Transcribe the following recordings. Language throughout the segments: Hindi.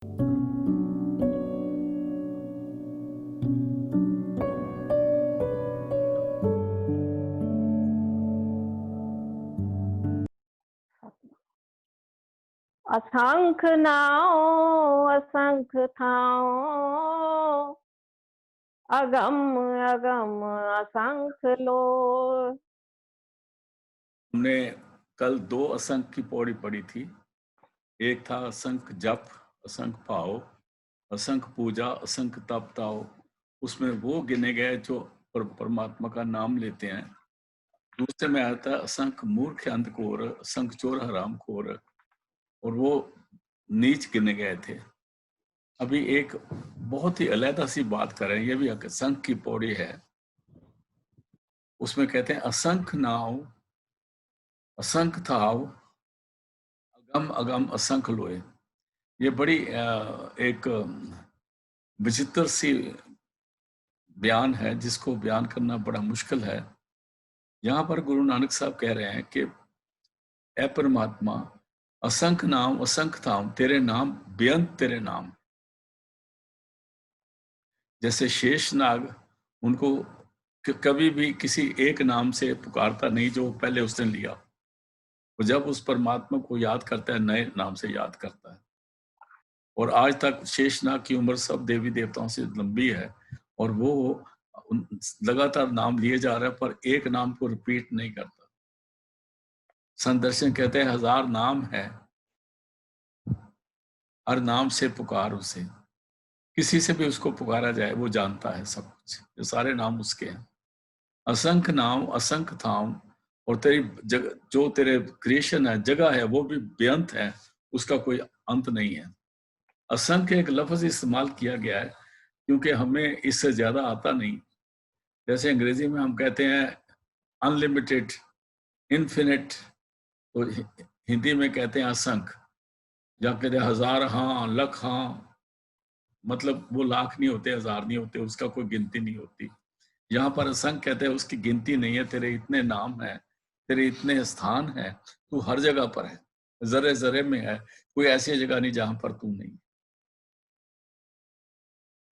असंख्य नाओ असंख्य थाओ, अगम अगम असंख्य लोय। हमने कल 2 असंख्य की पौड़ी पढ़ी थी। एक था असंख्य जप, असंख्य भाव, असंख्य पूजा, असंख्य तप ताओ। उसमें वो गिने गए जो परमात्मा का नाम लेते हैं। दूसरे में आता है असंख्य मूर्ख अंधकोर, असंख्य चोर हरामखोर, और वो नीच गिने गए थे। अभी एक बहुत ही अलग सी बात करें, ये भी असंख्य की पौड़ी है। उसमें कहते हैं असंख्य नाव असंख्य थाव, अगम अगम असंख्य लोए। ये बड़ी एक विचित्र सी बयान है जिसको बयान करना बड़ा मुश्किल है। यहाँ पर गुरु नानक साहब कह रहे हैं कि ऐ परमात्मा, असंख्य नाम असंख्य थाम, तेरे नाम बेअंत तेरे नाम। जैसे शेषनाग उनको कभी भी किसी एक नाम से पुकारता नहीं जो पहले उसने लिया। वो जब उस परमात्मा को याद करता है नए नाम से याद करता है। और आज तक शेषनाग की उम्र सब देवी देवताओं से लंबी है और वो लगातार नाम लिए जा रहा है पर एक नाम को रिपीट नहीं करता। संदर्शन कहते हैं 1000 नाम है, हर नाम से पुकार उसे। किसी से भी उसको पुकारा जाए वो जानता है सब कुछ, ये सारे नाम उसके हैं। असंख्य नाम असंख्य थाम, और तेरी जो तेरे क्रिएशन है, जगह है, वो भी बेअंत है, उसका कोई अंत नहीं है। असंख्य एक लफ्ज इस्तेमाल किया गया है क्योंकि हमें इससे ज्यादा आता नहीं। जैसे अंग्रेजी में हम कहते हैं अनलिमिटेड, इन्फिनिट, तो हिंदी में कहते हैं असंख्य, या कहते हैं 1000 हाँ, लख हाँ, मतलब वो लाख नहीं होते, 1000 नहीं होते, उसका कोई गिनती नहीं होती। यहाँ पर असंख्य कहते हैं उसकी गिनती नहीं है। तेरे इतने नाम है, तेरे इतने स्थान है, तू हर जगह पर है, जरे जरे में है, कोई ऐसी जगह नहीं जहां पर तू नहीं।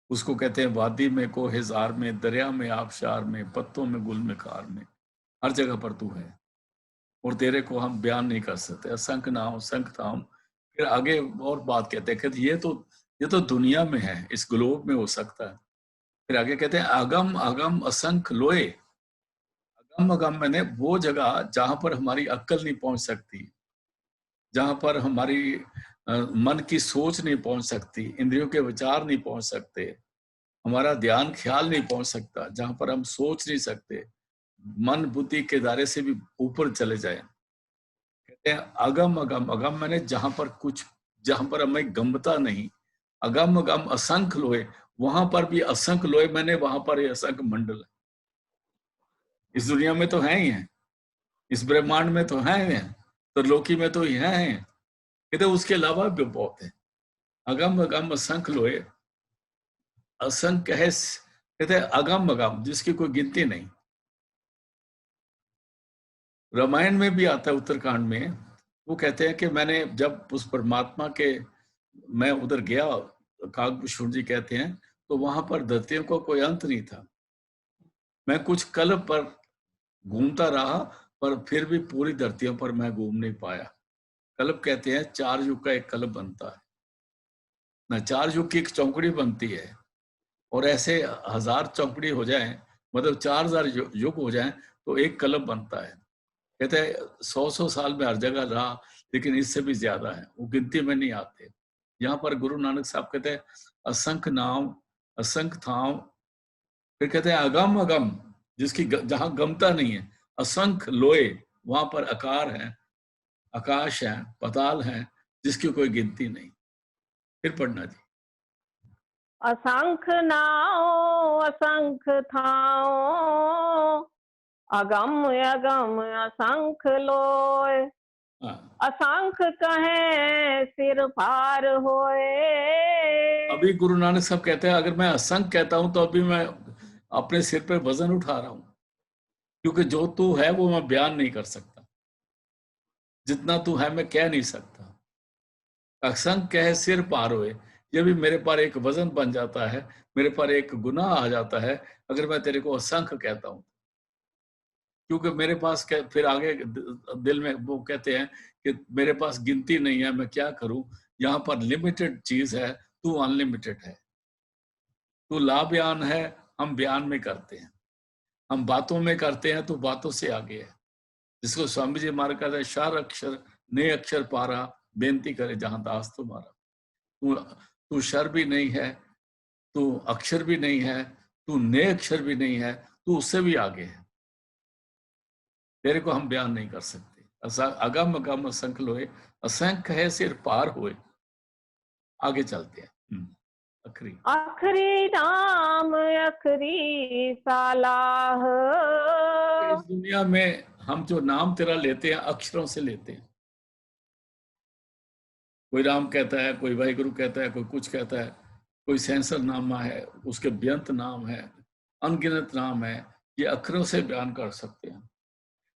उसको कहते हैं वादी में, कोहेजार में, दरिया में, आबशार में, पत्तों में, गुल में, खार में, हर जगह पर तू है और तेरे को हम बयान नहीं कर सकते। असंख्य नाम असंख्य धाम। फिर आगे और बात कहते हैं कि ये तो दुनिया में है, इस ग्लोब में हो सकता है। फिर आगे कहते हैं अगम अगम असंख्य लोए। अगम अगम मैंने वो जगह जहां पर हमारी अक्ल नहीं पहुंच सकती, जहां पर हमारी मन की सोच नहीं पहुंच सकती, इंद्रियों के विचार नहीं पहुंच सकते, हमारा ध्यान ख्याल नहीं पहुंच सकता, जहां पर हम सोच नहीं सकते, मन बुद्धि के दायरे से भी ऊपर चले जाए। कहते हैं अगम अगम, अगम मैंने जहां पर हमें गमता नहीं। अगम अगम असंख्य लोहे, वहां पर भी असंख्य लोहे, मैंने वहां पर असंख्य मंडल है। इस दुनिया में तो है ही है, इस ब्रह्मांड में तो है, तो लोकी में तो है। कहते उसके अलावा भी बहुत है। अगम अगम असंख्य लोहे, असंख्य है, कहते अगम अगम जिसकी कोई गिनती नहीं। रामायण में भी आता है, उत्तरकांड में वो कहते हैं कि मैंने जब उस परमात्मा के मैं उधर गया, काकभूषण जी कहते हैं, तो वहां पर दत्तियों को कोई अंत नहीं था। मैं कुछ कल्प पर घूमता रहा पर फिर भी पूरी धरतियों पर मैं घूम नहीं पाया। कल्प कहते हैं 4 युग का एक कल्प बनता है ना, 4 युग की एक चौकड़ी बनती है, और ऐसे 1000 चौकड़ी हो जाए, मतलब 4000 युग हो जाए तो एक कल्प बनता है। कहते हैं 100 साल में हर जगह रहा, लेकिन इससे भी ज्यादा है, वो गिनती में नहीं आते। यहाँ पर गुरु नानक साहब कहते हैं असंख्य नाम असंख्य थाम। फिर कहते हैं अगम अगम जिसकी जहां गमता नहीं है, असंख्य लोए, वहां पर आकार है, आकाश है, पताल है, जिसकी कोई गिनती नहीं। फिर पढ़ना जी। असंख्य नाओ असंख्य थाओ, अगम अगम असंख्य लोय। असंख्य कहे सिर पार होए। अभी गुरु नानक साहब कहते हैं अगर मैं असंख्य कहता हूं तो अभी मैं अपने सिर पे वजन उठा रहा हूं, क्योंकि जो तू है वो मैं बयान नहीं कर सकता, जितना तू है मैं कह नहीं सकता। असंख्य कहे सिर पार होए, ये भी मेरे पर एक वजन बन जाता है, मेरे पर एक गुनाह आ जाता है अगर मैं तेरे को असंख्य कहता हूँ, क्योंकि मेरे पास फिर आगे दिल में वो कहते हैं कि मेरे पास गिनती नहीं है, मैं क्या करूं, यहाँ पर लिमिटेड चीज है, तू अनलिमिटेड है, तू ला बयान है, हम बयान में करते हैं, हम बातों में करते हैं, तू बातों से आगे है। जिसको स्वामी जी हमारा कहते हैं, शार अक्षर ने अक्षर पारा, बेनती करे जहां दास तुम्हारा। तू तू शर भी नहीं है, तू अक्षर भी नहीं है, तू ने अक्षर भी नहीं है, तू उससे भी आगे है, तेरे को हम बयान नहीं कर सकते। अगम अगम असंख्य लोए, असंख्य है सिर पार होए। आगे चलते हैं। अखरी आखरी नाम अखरी सालाह। इस दुनिया में हम जो नाम तेरा लेते हैं अक्षरों से लेते हैं। कोई राम कहता है, कोई वाहिगुरु कहता है, कोई कुछ कहता है, कोई सेंसर नामा है, उसके बेअंत नाम है, अनगिनत नाम है, ये अक्षरों से बयान कर सकते हैं।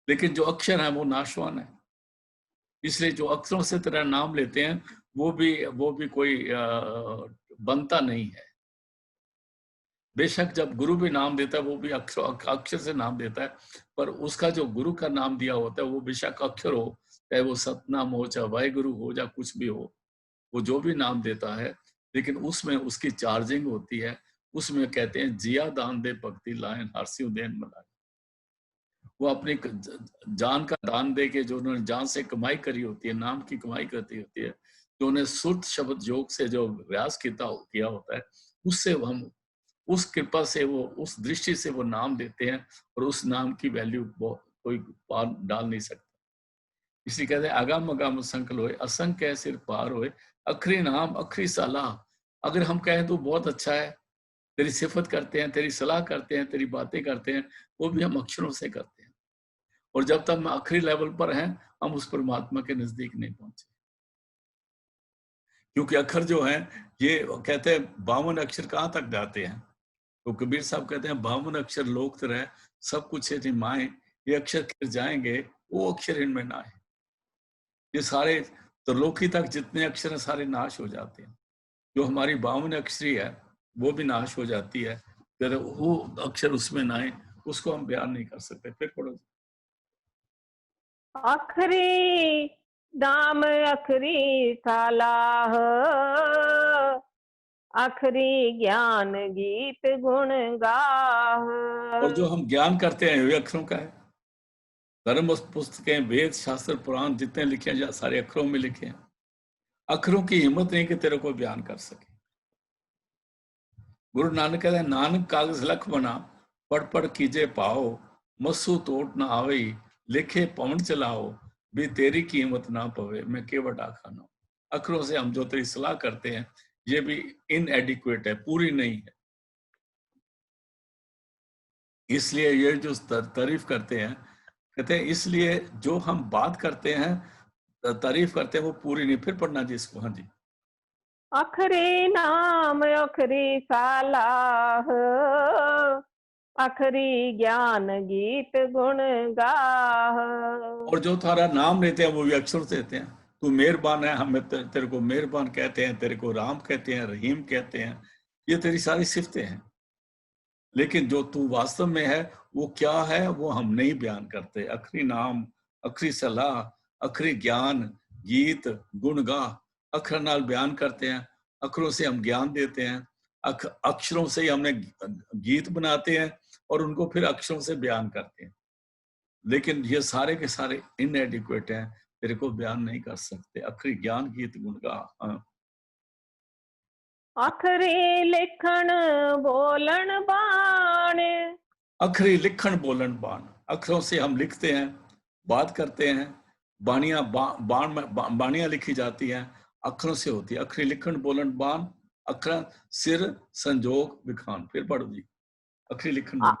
लेकिन जो अक्षर है वो नाशवान है, इसलिए जो अक्षरों से तेरा नाम लेते हैं वो भी कोई बनता नहीं है। बेशक जब गुरु भी नाम देता है वो भी अक्षर से नाम देता है, पर उसका जो गुरु का नाम दिया होता है वो बेशक अक्षर हो, चाहे वो सतनाम हो, चाहे वाहिगुरु हो, या कुछ भी हो, वो जो भी नाम देता है, लेकिन उसमें उसकी चार्जिंग होती है। उसमें कहते हैं जिया दान दे भक्ति लायन हरसियों देन मलाई। वो अपनी जान का दान दे के, जो उन्होंने जान से कमाई करी होती है, नाम की कमाई करती होती है, जो उन्हें सुर शब्द योग से जो व्यास किया होता है, उससे हम उस कृपा से वो उस दृष्टि से वो नाम देते हैं, और उस नाम की वैल्यू कोई पार डाल नहीं सकता। इसलिए कहते हैं अगम अगम असंख्य होए, असंख्य सिर पार होए, अखरी नाम अखरी सलाह। अगर हम कहें तो बहुत अच्छा है, तेरी सिफत करते हैं, तेरी सलाह करते हैं, तेरी बातें करते हैं, वो भी हम अक्षरों से करते हैं। और जब तक हम आखिरी लेवल पर हैं, हम उस परमात्मा के नजदीक नहीं पहुंचे, क्योंकि अक्षर जो है, ये कहते हैं 52 अक्षर कहाँ तक जाते हैं। तो कबीर साहब कहते हैं 52 अक्षर लोक तरह सब कुछ है माए, ये अक्षर खिर जाएंगे, वो अक्षर इनमें ना है। ये सारे त्रिलोकी तक जितने अक्षर हैं सारे नाश हो जाते हैं। जो हमारी 52 अक्षरी है वो भी नाश हो जाती है, फिर वो अक्षर उसमें ना है, उसको हम बयान नहीं कर सकते। फिर पढ़ो। आखरी नाम अखरी सालाह, आखरी ज्ञान गीत गुण गाह। और जो हम ज्ञान करते हैं वे अक्षरों का है। धर्म पुस्तकें, वेद, शास्त्र, पुराण जितने लिखे हैं सारे अक्षरों में लिखे हैं। अक्षरों की हिम्मत नहीं कि तेरे को बयान कर सके। गुरु नानक कहते हैं, नानक कागज लख बना, पढ़ पढ़ कीजे पाओ, मस्सू तोट ना आवे, लिखे पवन चलाओ, भी तेरी कीमत ना पवे, मैं केवट आखाना। अक्षरों से हम जो तेरी सलाह करते हैं ये भी इनएडिक्वेट है, पूरी नहीं है। इसलिए ये जो तारीफ करते हैं, कहते हैं इसलिए जो हम बात करते हैं, तारीफ करते हैं, वो पूरी नहीं। फिर पढ़ना जी इसको। हाँ जी। आखरी नाम आखरी सालाह, आखरी ज्ञान गीत गुण गाह। और जो थारा नाम लेते हैं वो भी अक्षर से देते हैं। तू मेहरबान है, हम तेरे को मेहरबान कहते हैं, तेरे को राम कहते हैं, रहीम कहते हैं, ये तेरी सारी सिफतें हैं। लेकिन जो तू वास्तव में है वो क्या है, वो हम नहीं बयान करते। अखरी नाम, अखरी सलाह, अखरी ज्ञान, गीत, गुणगाह, अक्षर नाल बयान करते हैं। अक्षरों से हम ज्ञान देते हैं, अक्षरों से ही हमने गीत बनाते हैं और उनको फिर अक्षरों से बयान करते हैं। लेकिन ये सारे के सारे इनएडिक्वेट हैं, तेरे को बयान नहीं कर सकते। अखरी ज्ञान, गीत, गुणगाह। आखरी लिखण बोलन बाण, अखरी लिखण बोलन बाण। अक्षरों से हम लिखते हैं, बात करते हैं, बाणियां बाणियां लिखी जाती हैं, अक्षरों से होती है। अखरी लिखण बोलन बाण, अखर सिर संजोग विखान। फिर पढ़ो जी। अखरी लिखण बोलन,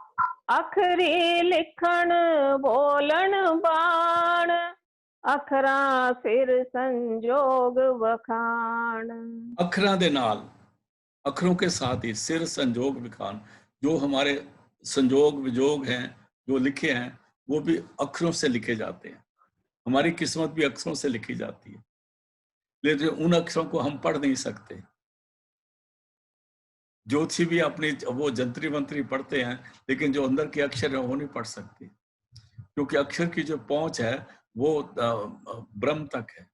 अखरी लिखण बोलन बाण, अखरा सिर संजोग वखान। अखरां दे नाल, अखरों के साथ ही सिर संजोग विखान। जो हमारे संजोग विजोग हैं जो लिखे हैं वो भी अक्षरों से लिखे जाते हैं। हमारी किस्मत भी अक्षरों से लिखी जाती है, लेकिन उन अक्षरों को हम पढ़ नहीं सकते। ज्योतिषी भी अपनी वो जंतरी मंत्री पढ़ते हैं, लेकिन जो अंदर के अक्षर है वो नहीं पढ़ सकते, क्योंकि अक्षर की जो पहुंच है वो ब्रह्म तक है।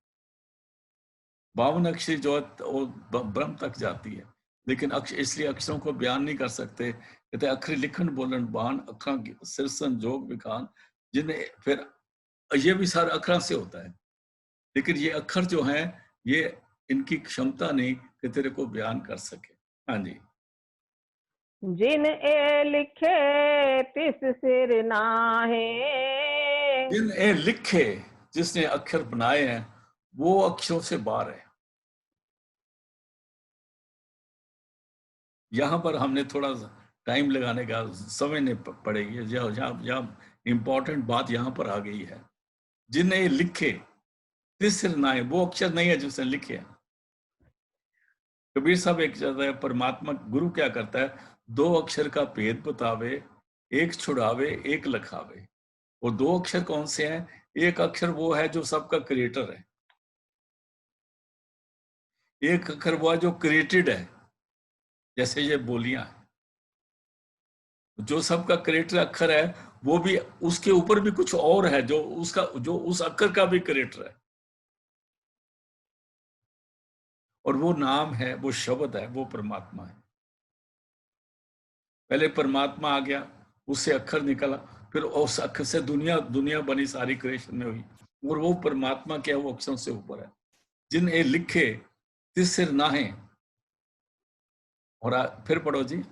52 अक्षर जो है वो ब्रह्म तक जाती है, लेकिन अक्षर, इसलिए अक्षरों को बयान नहीं कर सकते। कहते अखरी लिखन बोलन बाण, अखा सिरसन जोग विखान, जिन्हें फिर ये भी सारा अखरा से होता है, लेकिन ये अक्षर जो हैं ये इनकी क्षमता नहीं कि तेरे को बयान कर सके। हाँ जी। जिन ए लिखे तिस सिर नाहे। जिन ए लिखे, जिसने अक्षर बनाए हैं वो अक्षरों से बाहर है। यहाँ पर हमने थोड़ा टाइम लगाने का समय नहीं पड़ेगी, जहाँ इंपॉर्टेंट बात यहाँ पर आ गई है। जिन्हें लिखे तिस सिर नाहे, वो अक्षर नहीं है जिसने लिखे हैं। कबीर साहब एक कहता है परमात्मा गुरु क्या करता है, 2 अक्षर का भेद बतावे, एक छुड़ावे एक लखावे। वो 2 अक्षर कौन से हैं? एक अक्षर वो है जो सबका क्रिएटर है, एक अक्षर वो है जो क्रिएटेड है, जैसे ये बोलियां हैं। जो सबका क्रिएटर अक्षर है वो भी, उसके ऊपर भी कुछ और है जो उसका, जो उस अक्षर का भी क्रिएटर है, और वो नाम है, वो शब्द है, वो परमात्मा है। पहले परमात्मा आ गया, उससे अक्षर निकला, फिर उस अक्षर से दुनिया बनी, सारी क्रिएशन में हुई, और वो परमात्मा क्या है, वो अक्षरों से ऊपर है। जिन ए लिखे तिस सिर नाहे। और फिर पढ़ो जी।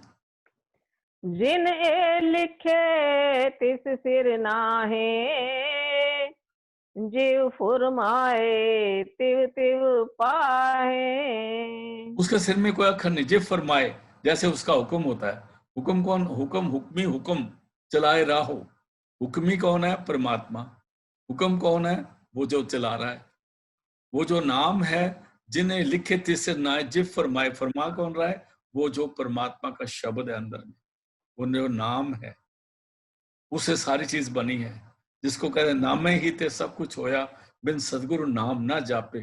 जिन ए लिखे तिस सिर नाहे, जीव फुरमाए तिव तिव पाहे। उसके सिर में कोई अक्षर नहीं, जिब फरमाए, जैसे उसका हुक्म होता है। हुक्म कौन? हुक्म हुक्मी हुक्म चलाए राहो। हुक्मी कौन है? परमात्मा। हुक्म कौन है? वो जो चला रहा है। वो जो नाम है, जिन्हें लिखे तिसर नाए, जिब फरमाए, फरमा कौन रहा है? वो जो परमात्मा का शब्द है अंदर में, वो जो नाम है, उससे सारी चीज बनी है। जिसको कहते नामे ही ते सब कुछ होया, बिन सदगुरु नाम ना जापे।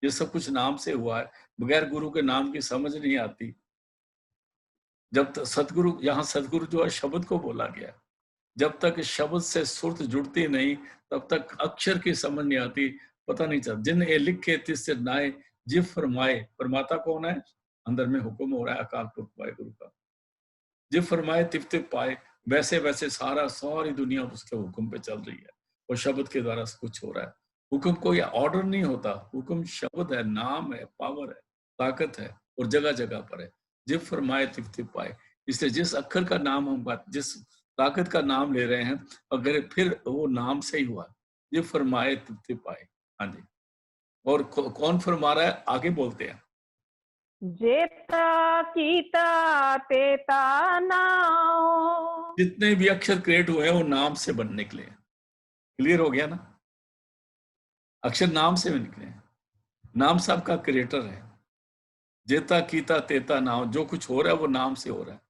ये सब कुछ नाम से हुआ है, बगैर गुरु के नाम की समझ नहीं आती। जब तक सतगुरु, यहाँ सतगुरु जो है शब्द को बोला गया, जब तक शब्द से सुरत जुड़ती नहीं तब तक अक्षर की समझ नहीं आती, पता नहीं चलता। जिन ए लिखे तिससे नाए, जिब फरमाए, परमाता कौन है? अंदर में हुक्म हो रहा है अकाल पुरख वाहिगुरु का। जिब फरमाए तिब तिब पाए, वैसे वैसे सारी दुनिया उसके हुक्म पे चल रही है, और शब्द के द्वारा कुछ हो रहा है। हुक्म कोई ऑर्डर नहीं होता, हुक्म शब्द है, नाम है, पावर है, ताकत है, और जगह जगह पर है। जिब फरमाए तिब तिब पाए। इसलिए जिस अक्षर का नाम हम जिस ताकत का नाम ले रहे हैं, अगर फिर वो नाम से ही हुआ, जिब फरमाए तिब तिब पाए। हाँ जी। और कौन फरमा रहा है? आगे बोलते हैं। जेता कीता तेता नाओ। जितने भी अक्षर क्रिएट हुए हैं वो नाम से बन निकले। क्लियर हो गया ना? अक्षर नाम से भी निकले। नाम सबका क्रिएटर है। जेता कीता तेता नाम, जो कुछ हो रहा है वो नाम से हो रहा है।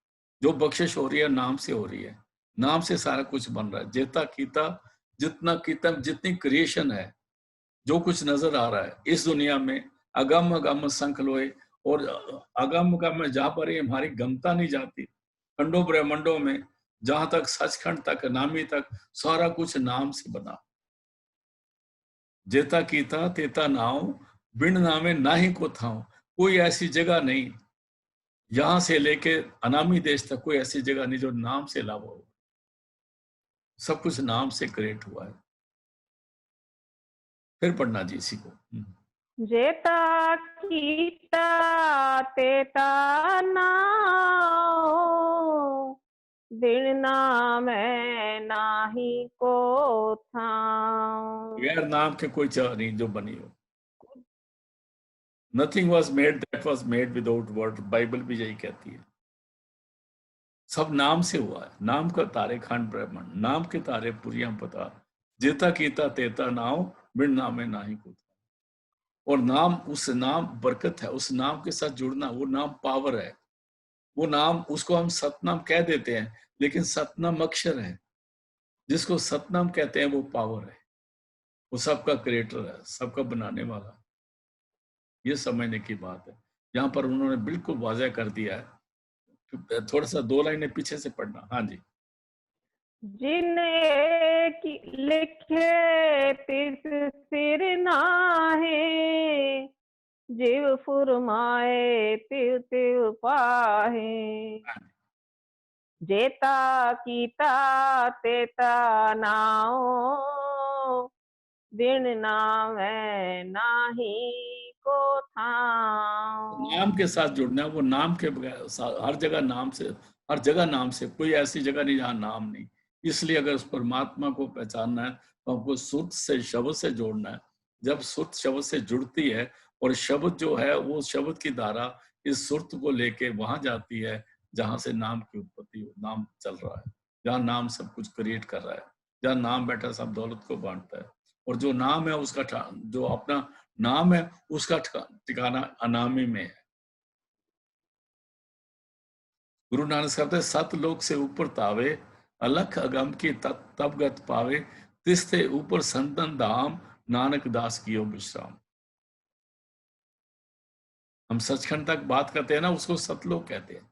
जो बख्शिश हो रही है नाम से हो रही है। नाम से सारा कुछ बन रहा है। जेता कीता, जितना कीता, जितनी क्रिएशन है, जो कुछ नजर आ रहा है इस दुनिया में, अगम अगम संख लोए, और अगम अगम में जहां पर हमारी गमता नहीं जाती, खंडों ब्रह्मंडों में, जहां तक सचखंड तक, नामी तक, सारा कुछ नाम से बना। जेता कीता तेता नाव, बिन नामे नाही को थाओ। कोई ऐसी जगह नहीं, यहां से लेके अनामी देश तक, कोई ऐसी जगह नहीं जो नाम से अलावा हो। सब कुछ नाम से क्रिएट हुआ है। फिर पढ़ना जी इसी को। जेता कीता तेता नाओ, बिन नामै नाही को थाओ। बगैर नाम के कोई जगह नहीं जो बनी हो। Nothing was made that was made without word, Bible भी यही कहती है। सब नाम से हुआ है। नाम का तारे खान ब्रह्मण, नाम के तारे पुरियां पता, जेता कीता तेता नाव, बिन नामे नाही को। और नाम, उस नाम बरकत है, उस नाम के साथ जुड़ना, वो नाम पावर है। वो नाम, उसको हम सतनाम कह देते हैं, लेकिन सतनाम अक्षर है। जिसको सतनाम कहते हैं वो पावर है। वो सबका क्रिएटर है, सबका बनाने वाला। ये समझने की बात है। यहाँ पर उन्होंने बिल्कुल वाज़ह कर दिया है थोड़ा सा 2 लाइनें पीछे से पढ़ना। हाँ जी। जिन एक लिखे तिस सिर नाहे, जीव फुरमाए तिव तिव पाहे। जेता कीता तेता नाओ, दिन नावे नाही को थाओ। नाम के साथ जुड़ना है, वो नाम के बगैर हर जगह नाम से, हर जगह नाम से, कोई ऐसी जगह नहीं जहाँ नाम नहीं। इसलिए अगर उस परमात्मा को पहचानना है तो हमको सुर से, शब्द से जोड़ना है। जब सुर शब्द से जुड़ती है और शब्द जो है वो शब्द की धारा इस सुरत को लेके वहां जाती है जहां से नाम की उत्पत्ति हो, नाम चल रहा है, जहाँ नाम सब कुछ क्रिएट कर रहा है, जहाँ नाम बैठा सब दौलत को बांटता है। और जो नाम है उसका जो अपना नाम है उसका ठिकाना अनामी में है। गुरु नानक साहब कहते सत लोक से ऊपर तावे, अलख अगम की तब गत पावे, तिस्ते ऊपर संतन धाम, नानक दास कियो विश्राम। हम सचखंड तक बात करते हैं ना, उसको सतलोक कहते हैं।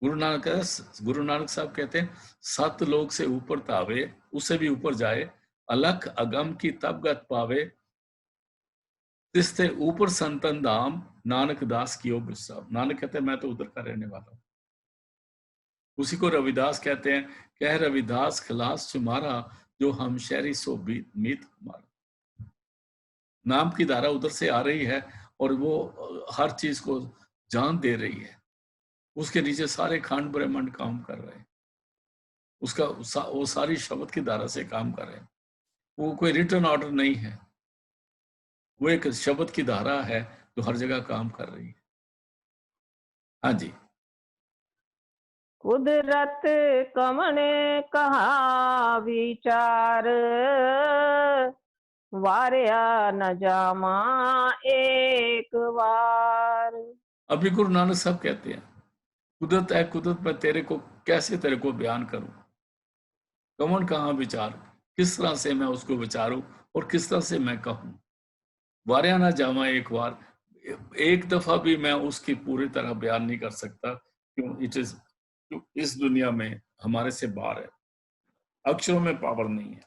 गुरु नानक साहब कहते हैं सत लोक से ऊपर तावे, उससे भी ऊपर जाए, अलख अगम की तब गत पावे, तिस्ते ऊपर संतन धाम, नानक दास कियो विश्राम। नानक कहते हैं मैं तो उधर का रहने वाला हूं। उसी को रविदास कहते हैं, कह रविदास खलास तुम्हारा, जो हम शहरी सो मीत हमारा। नाम की धारा उधर से आ रही है और वो हर चीज को जान दे रही है। उसके नीचे सारे खांड ब्रह्मांड काम कर रहे हैं, उसका वो सारी शब्द की धारा से काम कर रहे हैं। वो कोई रिटर्न ऑर्डर नहीं है, वो एक शब्द की धारा है जो हर जगह काम कर रही है। हाँ जी। कुदरत कमन कहा विचार, वार्या न जामा एक बार। अभी गुरु नानक साहब कहते हैं कुदरत है, कुदरत मैं तेरे को कैसे तेरे को बयान करूं, कौन कहाँ विचार, किस तरह से मैं उसको विचारूं और किस तरह से मैं कहूं। वार्या ना जावा एक बार, एक दफा भी मैं उसकी पूरी तरह बयान नहीं कर सकता, क्यों? इट इज, इस दुनिया में हमारे से बाहर है, अक्षरों में पावर नहीं है।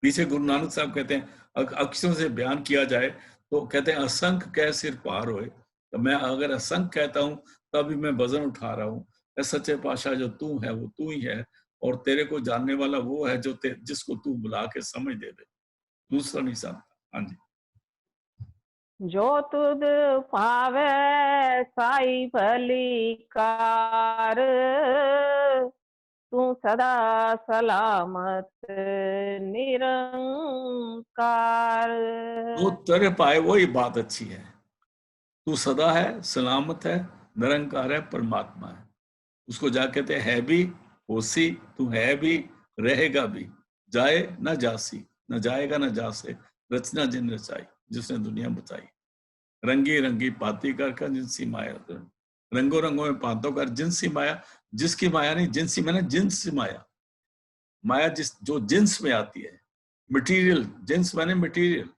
पीछे गुरु नानक साहब कहते हैं अक्षरों से बयान किया जाए तो कहते हैं असंख्य कह सिर पार होए। तो मैं अगर असंख्य कहता हूं तभी मैं वजन उठा रहा हूं। सच्चे पातशाह जो तू है वो तू ही है, और तेरे को जानने वाला वो है जो जिसको तू बुला के समझ दे, दूसरा नहीं जानता। हाँ जी। जो तुद पावे साई भली कार, तू सदा सलामत निरंकार। वो तेरे पाए वही बात अच्छी है। तू सदा है, सलामत है, निरंकार है, परमात्मा है। उसको जा कहते है भी, होसी, तू है भी, रहेगा भी, जाए न जासी, न जाएगा न जासे, रचना जिन रचाई, जिसने दुनिया बचाई। रंगी रंगी पाती कर जिनसी माया, रंगों रंगों में पातों कर जिनसी माया, जिसकी माया नहीं, जिनसी मैंने जिनसी माया, माया जिस जो जिन्स में आती है, मटेरियल, जिन्स मैंने मटेरियल,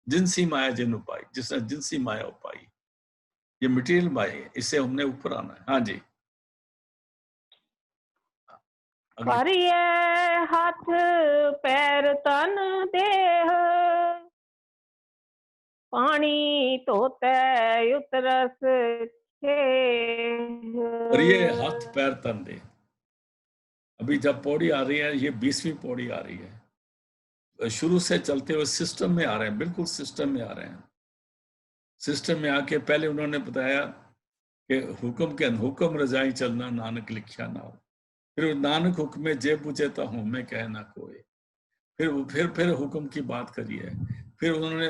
जिनसी माया जिन उपाई, जिसने जिनसी माया उपाई। ये मटेरियल माया है, इससे हमने ऊपर आना है। हाँ जी। करिए हाथ पैर तन देह, पानी तोते उतरस खेह। और ये हाथ पैर तन दे, अभी जब पौड़ी आ रही है, ये 20वीं पौड़ी आ रही है। शुरू से चलते हुए सिस्टम में आ रहे हैं, बिल्कुल सिस्टम में आ रहे हैं। सिस्टम में आके पहले उन्होंने बताया कि हुक्म के हुक्म रजाई चलना, नानक लिखा ना हो। फिर नानक हुक्म जे पूछे तो हूं मैं कह ना कोई। फिर हुक्म की बात करी है। फिर उन्होंने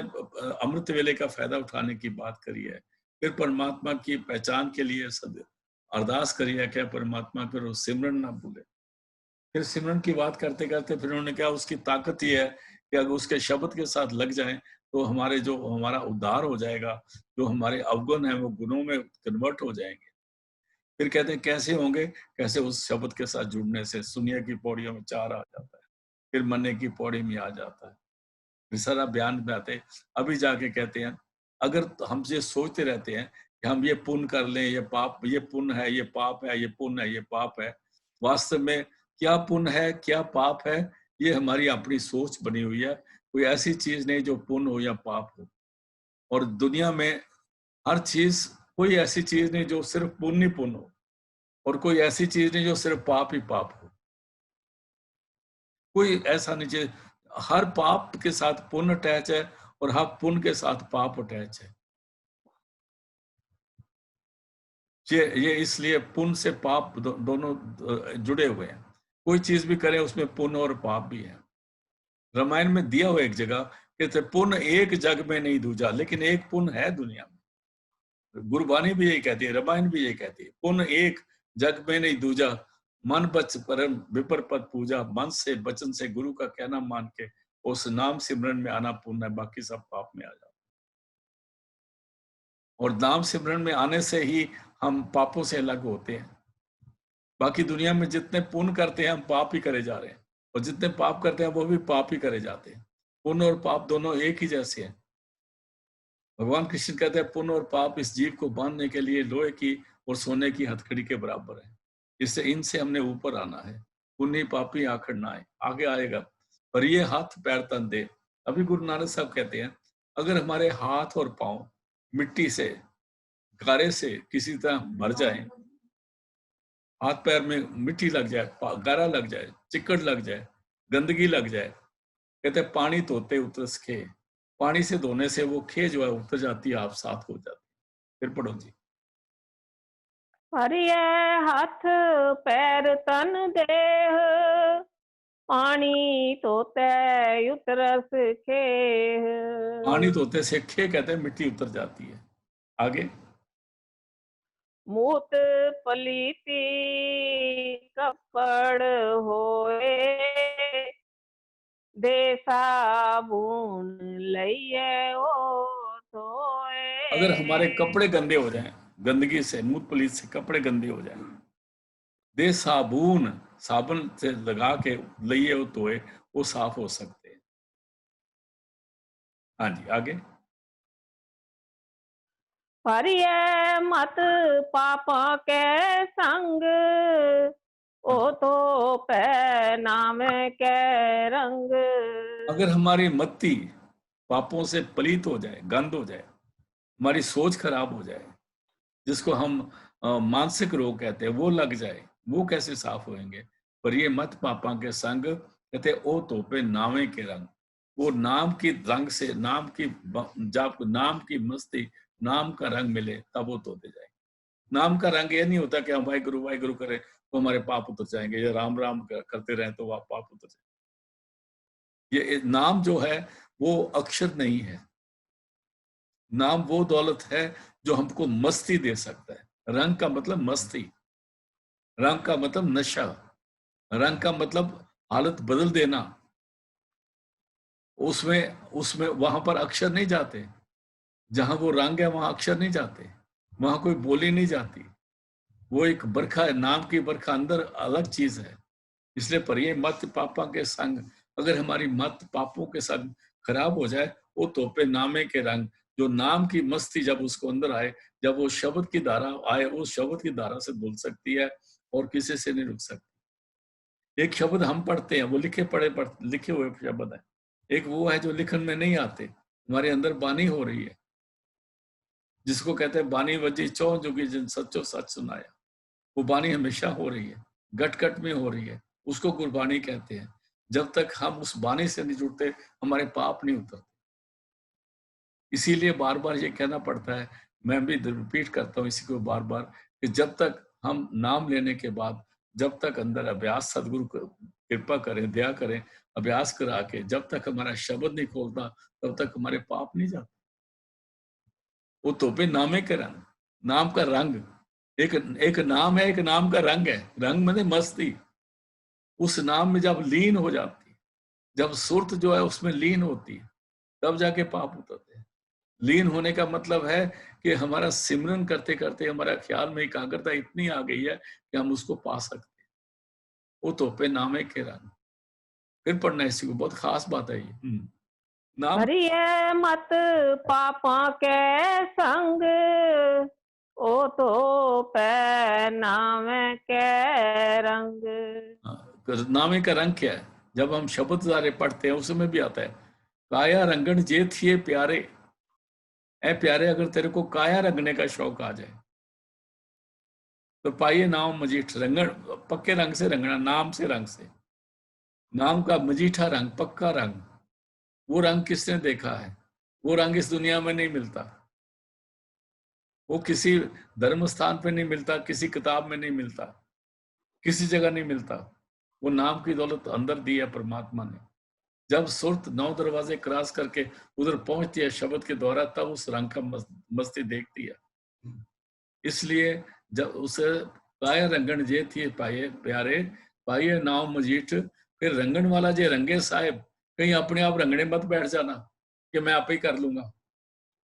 अमृत वेले का फायदा उठाने की बात करी है। फिर परमात्मा की पहचान के लिए सद अरदास करी है क्या परमात्मा फिर सिमरन ना भूले। फिर सिमरन की बात करते करते फिर उन्होंने कहा उसकी ताकत ये है कि अगर उसके शब्द के साथ लग जाएं तो हमारे जो हमारा उद्धार हो जाएगा, जो हमारे अवगुण है वो गुणों में कन्वर्ट हो जाएंगे। फिर कहते हैं कैसे होंगे, कैसे उस शब्द के साथ जुड़ने से सुनिए की पौड़ियों में 4 आ जाता है, फिर मन्ने की पौड़ी में आ जाता है, फिर सारा बयान में आते। अभी जाके कहते हैं अगर हम ये सोचते रहते हैं कि हम ये पुण्य कर लें, ये पाप, ये पुण्य है, ये पाप है, ये पुण्य है, ये पाप है। वास्तव में क्या पुण्य है, क्या पाप है, ये हमारी अपनी सोच बनी हुई है। कोई ऐसी चीज नहीं जो पुण्य हो या पाप हो। और दुनिया में हर चीज, कोई ऐसी चीज नहीं जो सिर्फ पुण्य ही पुण्य हो, और कोई ऐसी चीज नहीं जो सिर्फ पाप ही पाप हो। कोई ऐसा नहीं चाहिए। हर पाप के साथ पुण्य अटैच है, और हर पुण्य के साथ पाप अटैच है। ये इसलिए पुण्य से पाप दोनों जुड़े हुए हैं। कोई चीज भी करें उसमें पुण्य और पाप भी है। रामायण में दिया हुआ एक जगह कहते पुण्य एक जग में नहीं दूजा, लेकिन एक पुण्य है दुनिया में। गुरबानी भी यही कहती है, रामायण भी यही कहती है, पुण्य एक जग में नहीं दूजा, मन बच परम विपर पद पूजा। मन से वचन से गुरु का कहना मान के उस नाम सिमरन में आना पुण्य है, बाकी सब पाप में आ जाओ। और नाम सिमरन में आने से ही हम पापों से अलग होते हैं। बाकी दुनिया में जितने पुण्य करते हैं हम पाप ही करे जा रहे हैं, और जितने पाप करते हैं वो भी पाप ही करे जाते हैं। पुण्य और पाप दोनों एक ही जैसे हैं। भगवान कृष्ण कहते हैं पुण्य और पाप इस जीव को बांधने के लिए लोहे की और सोने की हथकड़ी के बराबर है। इससे इनसे हमने ऊपर आना है। पुण्य पापी आखिर ना आए, आगे आएगा, पर ये हाथ पैर तन दे। अभी गुरु नानक साहब कहते हैं अगर हमारे हाथ और पांव मिट्टी से, गारे से किसी तरह भर जाए, हाथ पैर में मिट्टी लग जाए, गारा लग जाए, चिकड़ लग जाए, गंदगी लग जाए, कहते हैं पानी धोते उतरस खे। पानी से धोने से वो खे जो है उतर जाती है, आप साफ हो जाती है। फिर पढ़ो जी। हरिये हाथ पैर तन देह, पानी धोते उतरस खेह। पानी धोते से खे कहते हैं मिट्टी उतर जाती है। आगे। मूत पलीती कपड़ होए, दे साबुन लइए ओ धोए। अगर हमारे कपड़े गंदे हो जाएं, गंदगी से, मूत पलीत से कपड़े गंदे हो जाएं, दे साबुन, साबुन से लगा के लइए वो धोए, वो साफ हो सकते हैं। हाँ जी, आगे। हरिये मत पापा के संग, ओ तो पै नाम के रंग। अगर हमारी मत्ती पापों से पलीत हो जाए, गंद हो जाए, हमारी सोच खराब हो जाए, जिसको हम मानसिक रोग कहते हैं, वो लग जाए, वो कैसे साफ होंगे? पर ये मत पापा के संग, कहते ओ तोपे नावे के रंग। वो नाम की रंग से, नाम की, जब नाम की मस्ती, नाम का रंग मिले तब वो धोते जाए। नाम का रंग ये नहीं होता कि हम वाहिगुरु करें तो हमारे पाप उतर जाएंगे, या राम राम करते रहें तो पाप उतर जाएंगे। ये नाम जो है वो अक्षर नहीं है। नाम वो दौलत है जो हमको मस्ती दे सकता है। रंग का मतलब मस्ती, रंग का मतलब नशा, रंग का मतलब हालत बदल देना। उसमें उसमें वहां पर अक्षर नहीं जाते। जहां वो रंग है वहां अक्षर नहीं जाते, वहां कोई बोली नहीं जाती। वो एक बरखा है, नाम की बरखा अंदर अलग चीज है। इसलिए पर ये मत पापा के संग, अगर हमारी मत पापों के संग खराब हो जाए, वो तोपे नामे के रंग, जो नाम की मस्ती जब उसको अंदर आए, जब वो शब्द की धारा आए, उस शब्द की धारा से धुल सकती है और किसी से नहीं रुक सकती। एक शब्द हम पढ़ते हैं, वो लिखे हुए शब्द है। एक वो है जो लिखन में नहीं आते, हमारे अंदर बानी हो रही है, जिसको कहते हैं बानी वजी चौ जुगी जिन सच्चो सच सुनाया। वो बानी हमेशा हो रही है, गट गट में हो रही है, उसको गुरबानी कहते हैं। जब तक हम उस बानी से नहीं जुड़ते, हमारे पाप नहीं उतरते। इसीलिए बार बार ये कहना पड़ता है, मैं भी रिपीट करता हूँ इसी को बार बार, कि जब तक हम नाम लेने के बाद, जब तक अंदर अभ्यास, सदगुरु कृपा करें, दया करें, अभ्यास करा के जब तक हमारा शब्द नहीं खोलता, तब तक हमारे पाप नहीं जाते। वो तोपे नामे के रंग, नाम का रंग, एक एक नाम है, एक नाम का रंग है। रंग माने मस्ती। उस नाम में जब लीन हो जाती, जब सुरत जो है उसमें लीन होती है, तब जाके पाप उतरते हैं। लीन होने का मतलब है कि हमारा सिमरन करते करते हमारा ख्याल में एकाग्रता इतनी आ गई है कि हम उसको पा सकते हैं। वो तोपे नामे के रंग। फिर पढ़ना इसी को, बहुत खास बात है ये। नाम हरिये मत पापा के संग, ओ तो पहनावे के रंग। नामे का रंग क्या है? जब हम शब्द सारे पढ़ते हैं उसमें भी आता है, काया रंगन जे थिए प्यारे। ऐ प्यारे, अगर तेरे को काया रंगने का शौक आ जाए तो पाइए नाम मजीठ। रंगन, पक्के रंग से रंगना, नाम से रंग से। नाम का मजीठा रंग, पक्का रंग, वो रंग किसने देखा है? वो रंग इस दुनिया में नहीं मिलता, वो किसी धर्म स्थान पे नहीं मिलता, किसी किताब में नहीं मिलता, किसी जगह नहीं मिलता। वो नाम की दौलत अंदर दी है परमात्मा ने। जब सुरत 9 दरवाजे क्रॉस करके उधर पहुंचती है शब्द के द्वारा, तब उस रंग का मस्ती देखती है। इसलिए जब उसे काया रंगन जे थी पाए प्यारे, पाइए नाम मजीठ। फिर रंगन वाला जे रंगे साहिब, कहीं अपने आप रंगने मत बैठ जाना कि मैं आप ही कर लूंगा।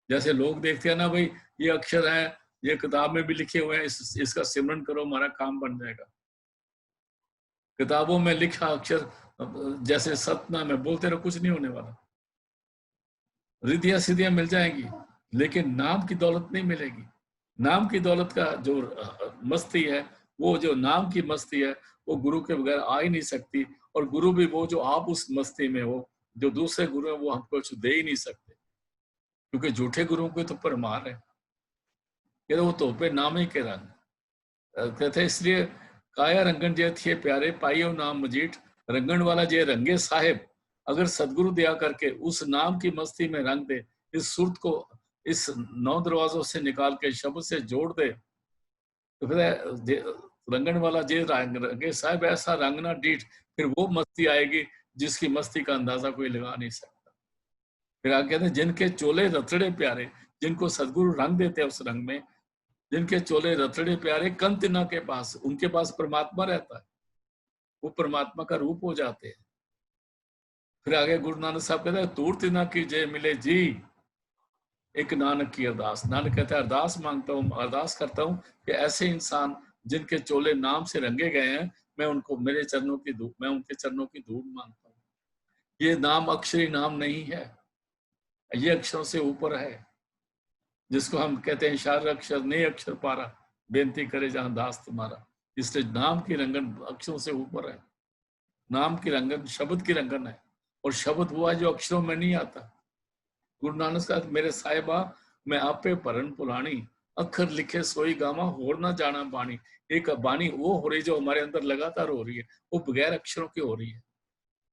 जैसे लोग देखते हैं ना, भाई ये अक्षर है, ये किताब में भी लिखे हुए हैं, इसका सिमरन करो, हमारा काम बन जाएगा। किताबों में लिखा अक्षर जैसे सतनाम है, बोलते रहो, कुछ नहीं होने वाला। रिद्धियां सिद्धियां मिल जाएंगी, लेकिन नाम की दौलत नहीं मिलेगी। नाम की दौलत का जो मस्ती है, वो जो नाम की मस्ती है, वो गुरु के बगैर आ ही नहीं सकती। और गुरु भी वो जो आप उस मस्ती में हो, जो दूसरे गुरु है वो हमको कुछ दे ही नहीं सकते, क्योंकि झूठे गुरुओं को तो परमार है कि वो तो पे नाम ही के रंग कहते। इसलिए काया रंगन जे थे प्यारे, पाइयो नाम मजीठ। रंगन वाला जे रंगे साहिब, अगर सदगुरु दया करके उस नाम की मस्ती में रंग दे, इस सुरत को इस 9 दरवाजों से निकाल के शब्द से जोड़ दे, तो फिर रंगन वाला जे रंगे साहिब, ऐसा रंगना डीठ, फिर वो मस्ती आएगी जिसकी मस्ती का अंदाजा कोई लगा नहीं सकता। फिर आगे कहते हैं, जिनके चोले रतड़े प्यारे, जिनको सदगुरु रंग देते हैं उस रंग में, जिनके चोले रतड़े प्यारे, कंतिना के पास, उनके पास परमात्मा रहता है, वो परमात्मा का रूप हो जाते हैं। फिर आगे गुरु नानक साहब कहते हैं, तूर तिना की जय मिले जी, एक नानक की अरदास। नानक कहता है, अरदास मांगता हूँ, अरदास करता हूँ कि ऐसे इंसान जिनके चोले नाम से रंगे गए हैं, मैं उनको मेरे चरणों की धूप, मैं उनके चरणों की धूप मांगता हूँ। ये नाम अक्षरी नाम नहीं है, ये अक्षरों से ऊपर है, जिसको हम कहते हैं शार अक्षर नहीं अक्षर पारा, बेनती करे जहां दास तुम्हारा। इसलिए नाम की रंगन अक्षरों से ऊपर है। नाम की रंगन शब्द की रंगन है, और शब्द हुआ जो अक्षरों में नहीं आता। गुरु नानक साहब, मेरे साहिबा मैं आपे भरन पुलानी, अक्षर लिखे सोई गामा, होर ना जाना बाणी। एक बाणी वो हो रही जो हमारे अंदर लगातार हो रही है, वो बगैर अक्षरों की हो रही है।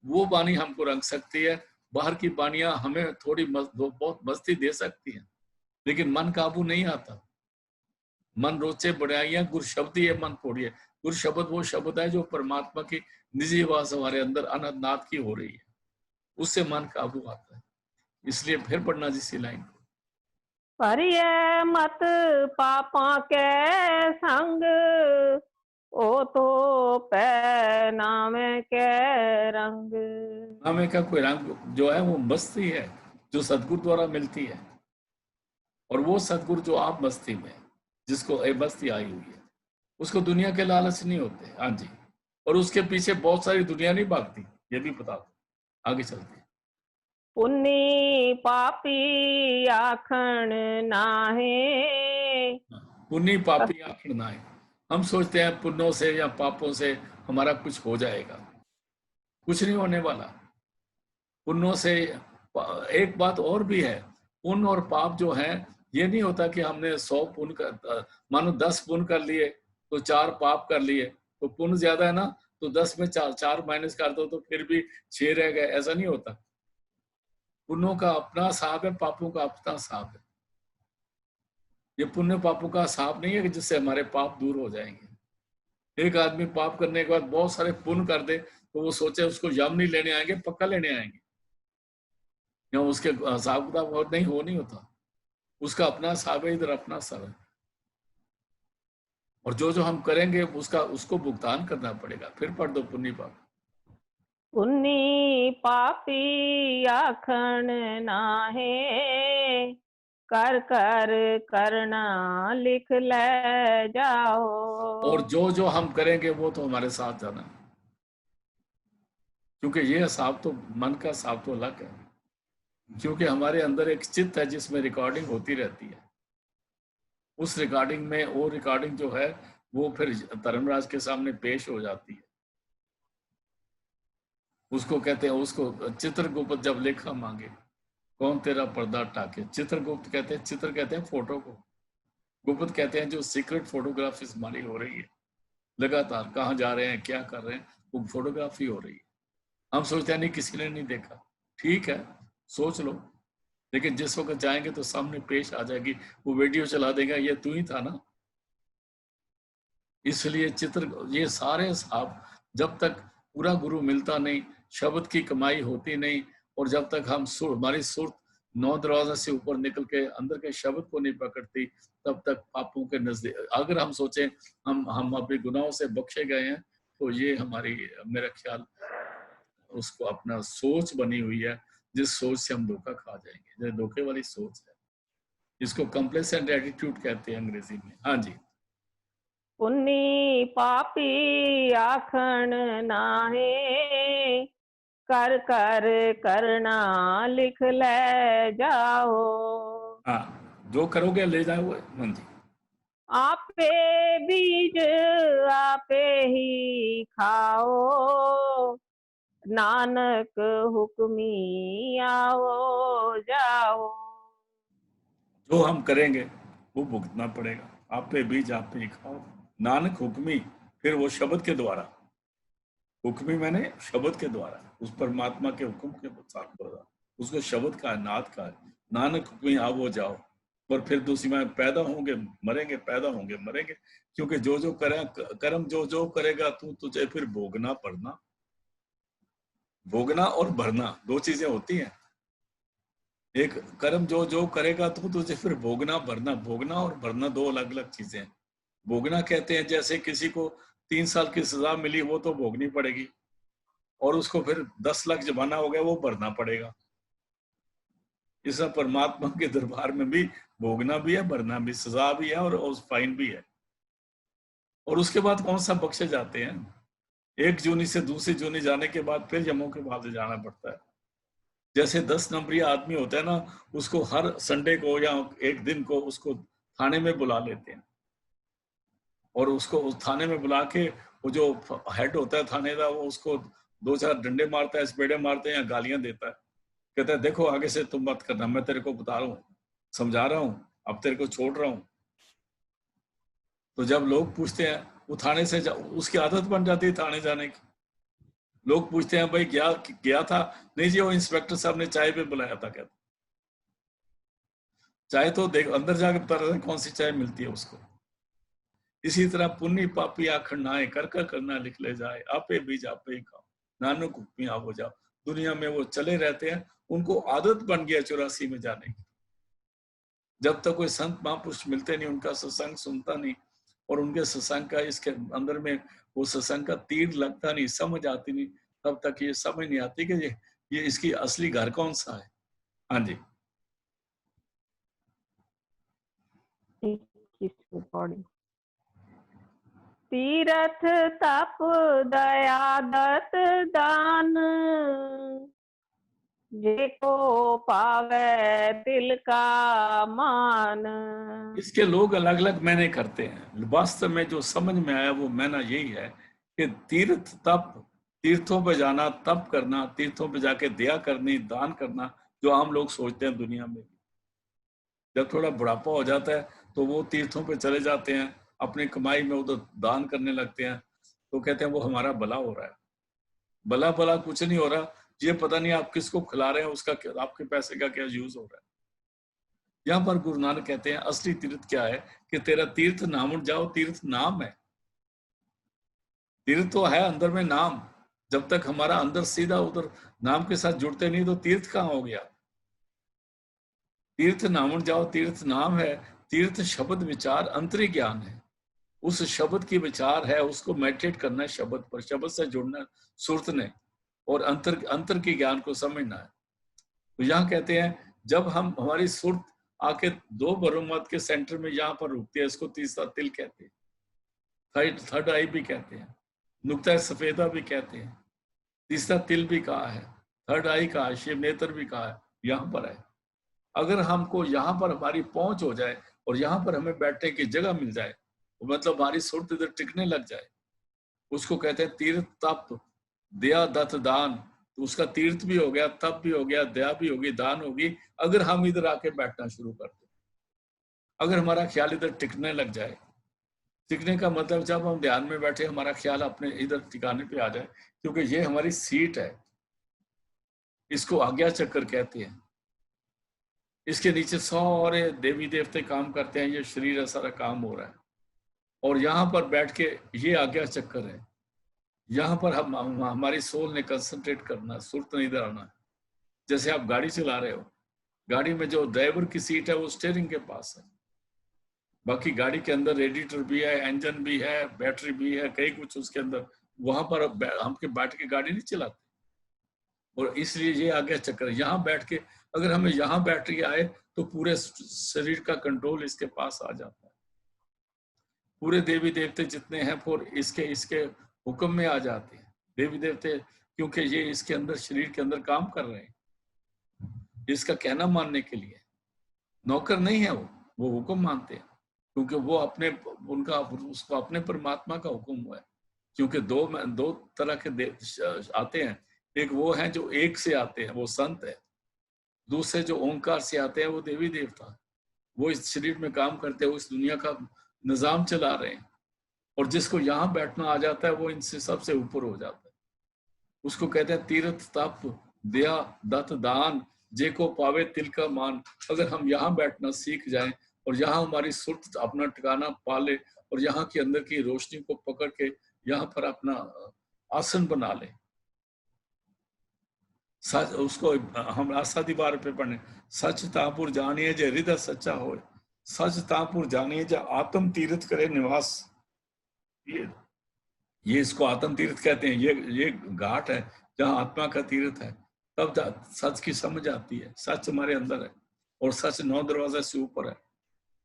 वो बाणी हमको रंग सकती है। बाहर की बाणियां हमें थोड़ी बहुत मस्ती दे सकती हैं, लेकिन मन काबू नहीं आता। मन रोचे बढ़ाइया गुरु शब्द ही मन फोड़िए। गुरु शब्द वो शब्द है जो परमात्मा की निजी आवाज हमारे अंदर अनंतनाद की हो रही है, उससे मन काबू आता है। इसलिए फिर पढ़ना जिसी लाइन को, परिय मत पापा के संग, ओ तो पहनावे के रंग। नामे का कोई रंग जो है वो मस्ती है, जो सदगुरु द्वारा मिलती है। और वो सदगुरु जो आप मस्ती में, जिसको ए मस्ती आई हुई है, उसको दुनिया के लालच नहीं होते। हाँ जी, और उसके पीछे बहुत सारी दुनिया नहीं भागती, ये भी बता दो। आगे चलते हैं। पुन्नी पापी आखण नाहे। पुण्य पापी आखिर ना है। हम सोचते हैं पुण्यों से या पापों से हमारा कुछ हो जाएगा, कुछ नहीं होने वाला। पुण्यों से एक बात और भी है, पुण्य और पाप जो है, ये नहीं होता कि हमने 100 पुण्य कर, मानो 10 पुण्य कर लिए तो 4 पाप कर लिए, तो पुण्य ज्यादा है ना, तो 10 में 4 माइनस कर दो तो फिर भी 6 रह गए, ऐसा नहीं होता। पुण्यों का अपना हिसाब है, पापों का अपना हिसाब है। ये पुण्य पापों का हिसाब नहीं है कि जिससे हमारे पाप दूर हो जाएंगे। एक आदमी पाप करने के बाद बहुत सारे पुण्य कर दे तो वो सोचे उसको यम नहीं लेने आएंगे, पक्का लेने आएंगे, या उसके हिसाब किताब और नहीं हो नहीं होता। उसका अपना हिसाब है, इधर अपना हिसाब है, और जो जो हम करेंगे उसका उसको भुगतान करना पड़ेगा। फिर पढ़ दो पुण्य पाप। पुन्नी पापी आखण नाहे, कर कर करना लिख ले जाओ। और जो जो हम करेंगे वो तो हमारे साथ जाना, क्योंकि ये हिसाब तो मन का हिसाब तो अलग है, क्योंकि हमारे अंदर एक चित्त है जिसमें रिकॉर्डिंग होती रहती है। उस रिकॉर्डिंग में वो रिकॉर्डिंग जो है वो फिर धर्मराज के सामने पेश हो जाती है। उसको कहते हैं, उसको चित्रगुप्त जब लेखा मांगे कौन तेरा पर्दा टाके, चित्रगुप्त कहते हैं, चित्र कहते हैं फोटो को, गुप्त कहते हैं जो सीक्रेट फोटोग्राफी हमारी हो रही है, लगातार कहाँ जा रहे हैं क्या कर रहे हैं वो फोटोग्राफी हो रही है। हम सोचते हैं नहीं किसी ने नहीं देखा, ठीक है सोच लो, लेकिन जिस वक्त जाएंगे तो सामने पेश आ जाएगी, वो वीडियो चला देगा ये तू ही था ना। इसलिए चित्र ये सारे साहब जब तक पूरा गुरु मिलता नहीं, शब्द की कमाई होती नहीं, और जब तक हम हमारी सुरत 9 दरवाजा से ऊपर निकल के अंदर के शब्द को नहीं पकड़ती, तब तक पापों के नजदीक, अगर हम सोचें हम अपने गुनाहों से बख्शे गए हैं, तो ये हमारी, मेरा ख्याल उसको अपना सोच बनी हुई है, जिस सोच से हम धोखा खा जाएंगे, जो धोखे वाली सोच है, इसको कंप्लेसेंट एटीट्यूड कहते हैं अंग्रेजी में। हाँ जी। पुन्नी पापी आखण नाहे, कर कर करना लिख ले जाओ। हाँ, जो करोगे ले जाओ। हाँ जी। आपे बीज आपे ही खाओ, नानक हुक्मी आओ जाओ। जो हम करेंगे वो भुगतना पड़ेगा, आप पे बीज आप पे ही खाओ, नानक हुक्मी, फिर वो शब्द के द्वारा, हुक्मी मैंने शब्द के द्वारा, उस परमात्मा के हुक्म के साथ बोला, उसको शब्द का है, नाद का है, नानक हुक्मी आओ जाओ। और फिर दूसरी में पैदा होंगे मरेंगे, पैदा होंगे मरेंगे, क्योंकि जो जो करे कर्म जो जो करेगा तू, तुझे फिर भोगना पड़ना। भोगना और भरना दो चीजें होती हैं, एक कर्म जो जो करेगा तू, तुझे फिर भोगना भरना, भोगना और भरना दो अलग अलग चीजें हैं। भोगना कहते हैं जैसे किसी को 3 साल की सजा मिली, वो तो भोगनी पड़ेगी, और उसको फिर 10 लाख जमाना हो गया, वो भरना पड़ेगा। इस परमात्मा के दरबार में भी भोगना भी है, भरना भी, सजा भी है और फाइन भी है। और उसके बाद कौन सा बख्शे जाते हैं, एक जूनी से दूसरी जूनी जाने के बाद फिर यमों के बाद जाना पड़ता है। जैसे 10 नंबरी आदमी होता है ना, उसको हर संडे को या एक दिन को उसको थाने में बुला लेते हैं, और उसको उस थाने में बुला के वो जो हेड होता है थाने का, वो उसको 2-4 डंडे मारता है, स्पेड़े मारते हैं या गालियां देता है, कहता है देखो आगे से तुम मत करना, मैं तेरे को बता रहा हूँ, समझा रहा हूँ, अब तेरे को छोड़ रहा हूँ। तो जब लोग पूछते हैं, वो थाने से उसकी आदत बन जाती है थाने जाने की। लोग पूछते हैं भाई गया था, नहीं जी वो इंस्पेक्टर साहब ने चाय पे बुलाया था, कहता चाय तो देख अंदर जाकर पता रहता है कौन सी चाय मिलती है उसको। इसी तरह पुण्य पापी आखड़ नाए, कर कर करना लिख ले जाए, आपे बीज आपे ही खाओ, नानक हुक्मी हो जाओ। दुनिया में वो चले रहते हैं, उनको आदत बन गया 84 में जाने की। जब तक कोई संत महापुरुष मिलते नहीं, उनका सत्संग सुनता नहीं, और उनके सत्संग का इसके अंदर में वो सत्संग का तीर लगता नहीं, समझ आती नहीं, तब तक ये समझ नहीं आती कि ये इसकी असली घर कौन सा है। हाँ जी। तीरथ तप दया दत दान, जेको पावे तिल का मान। इसके लोग अलग अलग मैंने करते हैं, वास्तव में जो समझ में आया वो मैंने यही है कि तीर्थ तप, तीर्थों पे जाना, तप करना, तीर्थों पे जाके दया करनी, दान करना, जो आम लोग सोचते हैं दुनिया में। जब थोड़ा बुढ़ापा हो जाता है तो वो तीर्थों पे चले जाते हैं, अपनी कमाई में उधर दान करने लगते हैं, तो कहते हैं वो हमारा भला हो रहा है। भला भला कुछ नहीं हो रहा, ये पता नहीं आप किसको खिला रहे हैं, उसका आपके पैसे का क्या यूज हो रहा है। यहाँ पर गुरु नानक कहते हैं असली तीर्थ क्या है, कि तेरा तीर्थ नाम जाओ, तीर्थ नाम है। तीर्थ तो है अंदर में नाम, जब तक हमारा अंदर सीधा उधर नाम के साथ जुड़ते नहीं, तो तीर्थ कहाँ हो गया। तीर्थ नाम जाओ, तीर्थ नाम है, तीर्थ शब्द विचार अंतरी ज्ञान है, उस शब्द की विचार है, उसको मेडिटेट करना है शब्द पर, शब्द से जुड़ना सुरत ने, और अंतर की ज्ञान को समझना है। तो यहाँ कहते हैं जब हम हमारी सुरत आके 2 ब्रह्ममत के सेंटर में यहाँ पर रुकती है, इसको तीसरा तिल कहते हैं, थर्ड आई भी कहते हैं, नुक्ता सफेदा भी कहते हैं, तीसरा तिल भी कहा है, थर्ड आई कहा है, शिव नेत्र भी कहा है, यहाँ पर है। अगर हमको यहाँ पर हमारी पहुंच हो जाए, और यहाँ पर हमें बैठने की जगह मिल जाए, मतलब हमारी सुरत इधर टिकने लग जाए, उसको कहते हैं तीर्थ तप दया दत्त दान। तो उसका तीर्थ भी हो गया, तप भी हो गया, दया भी होगी, दान होगी, अगर हम इधर आके बैठना शुरू कर दें, अगर हमारा ख्याल इधर टिकने लग जाए। टिकने का मतलब जब हम ध्यान में बैठे हमारा ख्याल अपने इधर ठिकाने पे आ जाए, क्योंकि ये हमारी सीट है, इसको आज्ञा चक्र कहते हैं। इसके नीचे सारे देवी देवते काम करते हैं, ये शरीर है सारा काम हो रहा है, और यहाँ पर बैठ के ये आज्ञा चक्कर है, यहाँ पर हम हमारी सोल ने कंसंट्रेट करना, सुरत नहीं इधर आना। जैसे आप गाड़ी चला रहे हो, गाड़ी में जो ड्राइवर की सीट है वो स्टीयरिंग के पास है, बाकी गाड़ी के अंदर रेडिएटर भी है, इंजन भी है, बैटरी भी है, कई कुछ उसके अंदर, वहां पर हम बैठ के गाड़ी नहीं चलाते। और इसलिए ये आगे चक्कर, यहाँ बैठ के अगर हमें यहाँ बैटरी आए तो पूरे शरीर का कंट्रोल इसके पास आ जाता है। पूरे देवी देवते जितने हैं वो इसके इसके हुक्म में आ जाते हैं। देवी देवते क्योंकि ये इसके अंदर शरीर के अंदर काम कर रहे हैं, इसका कहना मानने के लिए। नौकर नहीं है वो हुक्म मानते हैं, क्योंकि वो अपने उनका उसको अपने परमात्मा का हुक्म हुआ है। क्योंकि दो तरह के आते हैं, एक वो हैं जो एक से आते हैं, वो संत है। दूसरे जो ओंकार से आते हैं वो देवी देवता, वो इस शरीर में काम करते हैं, इस दुनिया का निजाम चला रहे हैं। और जिसको यहाँ बैठना आ जाता है वो इनसे सबसे ऊपर हो जाता है। उसको कहते हैं तीर्थ तप दया दत्त दान जे को पावे तिल का मान। अगर हम यहाँ बैठना सीख जाएं और यहाँ हमारी सुरत अपना ठिकाना पा ले और यहाँ के अंदर की रोशनी को पकड़ के यहाँ पर अपना आसन बना ले, सच उसको हम आशा दीवार पे पढ़ने, सच तापुर जानिए जे हृदय सच्चा हो, सच तापुर जानिए जे आत्म तीर्थ करे निवास। ये इसको आत्म तीर्थ कहते हैं। ये घाट है जहाँ आत्मा का तीर्थ है, तब सच की समझ आती है। सच हमारे अंदर है और सच 9 दरवाजे से ऊपर है।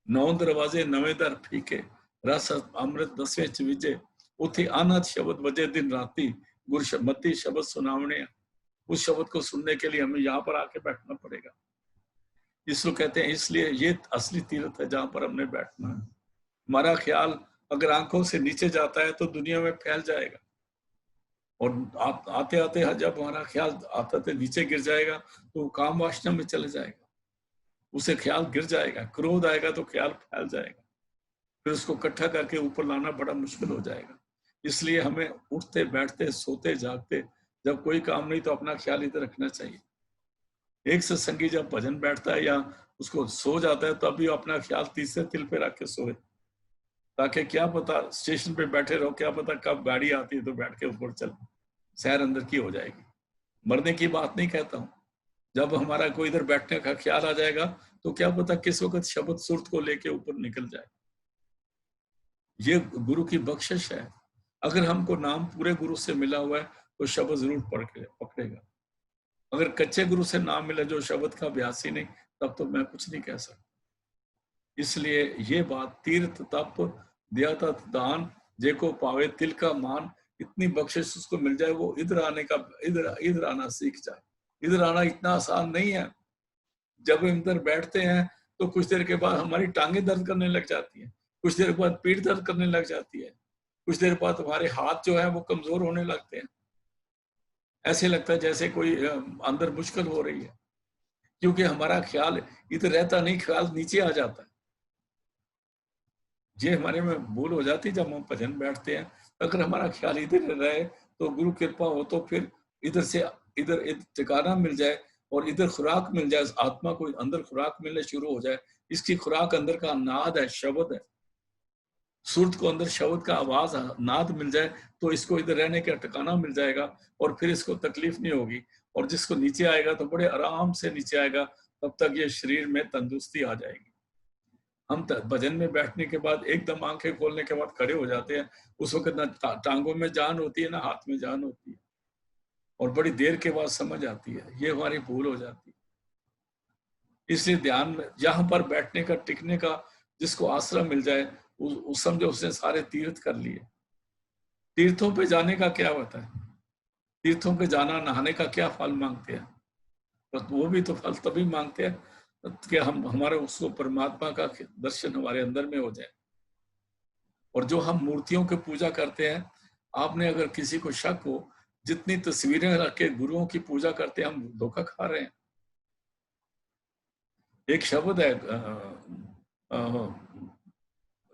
9 दरवाजे 9 दर फीके, रस अमृत 10वें च विजे, उथे अनहद शब्द वजे दिन राती, गुर मती शब्द सुनावने। उस शब्द को सुनने के लिए हमें यहाँ पर आके बैठना पड़ेगा। इसको कहते हैं, इसलिए ये असली तीर्थ है जहाँ पर हमने बैठना है। हमारा ख्याल अगर आंखों से नीचे जाता है तो दुनिया में फैल जाएगा, और आते आते जब हमारा ख्याल आते नीचे गिर जाएगा तो काम वासना में चले जाएगा, उसे ख्याल गिर जाएगा। क्रोध आएगा तो ख्याल फैल जाएगा, फिर उसको इकट्ठा करके ऊपर लाना बड़ा मुश्किल हो जाएगा। इसलिए हमें उठते बैठते सोते जागते जब कोई काम नहीं तो अपना ख्याल इधर रखना चाहिए। एक सत्संगी जब भजन बैठता है या उसको सो जाता है तब भी अपना ख्याल तीसरे तिल पे रख के सोए, ताकि क्या पता स्टेशन पे बैठे रहो, क्या पता कब गाड़ी आती है तो बैठ के ऊपर चल, सैर अंदर की हो जाएगी। मरने की बात नहीं कहता हूँ, जब हमारा कोई इधर बैठने का ख्याल आ जाएगा तो क्या पता किस वक्त शब्द सुरत को लेके ऊपर निकल जाए। ये गुरु की बख्शिश है। अगर हमको नाम पूरे गुरु से मिला हुआ है तो शब्द जरूर पकड़ेगा। अगर कच्चे गुरु से नाम मिला जो शब्द का अभ्यास ही नहीं, तब तो मैं कुछ नहीं कह सकता। इसलिए ये बात तीर्थ तप दया तत् दान जे को पावे तिल का मान, इतनी बख्शिश उसको मिल जाए, वो इधर आने का इधर आना सीख जाए। इधर आना इतना आसान नहीं है। जब हम इधर बैठते हैं तो कुछ देर के बाद हमारी टांगे दर्द करने लग जाती है, कुछ देर बाद पीठ दर्द करने लग जाती है, कुछ देर बाद हमारे हाथ जो है वो कमजोर होने लगते हैं। ऐसे लगता है जैसे कोई अंदर मुश्किल हो रही है, क्योंकि हमारा ख्याल इधर रहता नहीं, ख्याल नीचे आ जाता है। ये हमारे में भूल हो जाती है जब हम भजन बैठते हैं। अगर हमारा ख्याल इधर रहे तो गुरु कृपा हो तो फिर इधर से इधर ठिकाना मिल जाए और इधर खुराक मिल जाए, आत्मा को अंदर खुराक मिलने शुरू हो जाए। इसकी खुराक अंदर का नाद है, शब्द है। सुरत को अंदर शब्द का आवाज नाद मिल जाए तो इसको इधर रहने का ठिकाना मिल जाएगा और फिर इसको तकलीफ नहीं होगी। और जिसको नीचे आएगा तो बड़े आराम से नीचे आएगा, तब तक ये शरीर में तंदुरुस्ती आ जाएगी। हम भजन में बैठने के बाद एकदम आंखें खोलने के बाद खड़े हो जाते हैं, उस वक्त ना टांगों में जान होती है ना हाथ में जान होती है, और बड़ी देर के बाद समझ आती है। ये हमारी भूल हो जाती है। इसलिए ध्यान में जहां पर बैठने का टिकने का जिसको आश्रम मिल जाए उस समझो उसने सारे तीर्थ कर लिए। तीर्थों पे जाने का क्या होता है? तीर्थों पे जाना नहाने का क्या फल मांगते हैं? बस वो भी तो फल तभी मांगते हैं कि हम हमारे उसको परमात्मा का दर्शन हमारे अंदर में हो जाए। और जो हम मूर्तियों की पूजा करते हैं, आपने अगर किसी को शक हो, जितनी तस्वीरें रख के गुरुओं की पूजा करते हैं, हम धोखा खा रहे हैं। एक शब्द है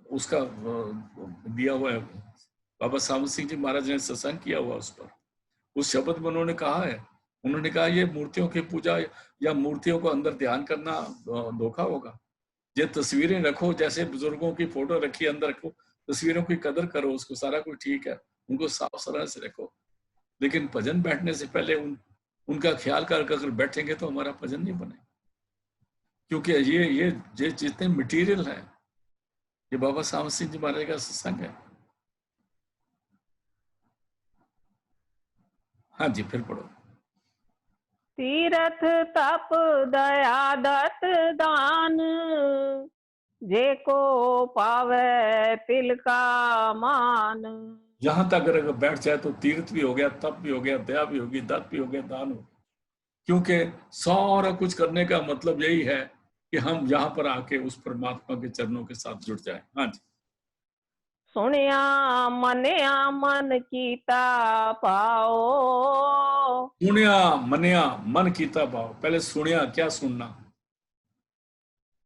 उसका दिया हुआ है, बाबा सामत सिंह जी महाराज ने सत्संग किया हुआ उस पर। उस शब्द में उन्होंने कहा है, उन्होंने कहा ये मूर्तियों की पूजा या मूर्तियों को अंदर ध्यान करना धोखा होगा। ये तस्वीरें रखो, जैसे बुजुर्गों की फोटो रखी अंदर रखो, तस्वीरों की कदर करो, उसको सारा कुछ ठीक है, उनको साफ सरह से रखो। लेकिन भजन बैठने से पहले उनका ख्याल कर अगर बैठेंगे तो हमारा भजन नहीं बनेगा। क्योंकि ये जितने मटेरियल है, ये बाबा सामत सिंह जी महाराज का सत्संग है। हाँ जी, फिर पढ़ो। तीरथ तप दया दत्त दान, जे को पावे तिल का मान। यहां तक अगर बैठ जाए तो तीर्थ भी हो गया, तप भी हो गया, दया भी होगी, दत्त भी हो गया, दान हो गया। क्योंकि सारा कुछ करने का मतलब यही है कि हम यहाँ पर आके उस परमात्मा के चरणों के साथ जुड़ जाए। हाँ जी। सुनिया मनिया मन कीता पाओ। सुनिया मनिया मन कीता भाव। पहले सुनिया, क्या सुनना,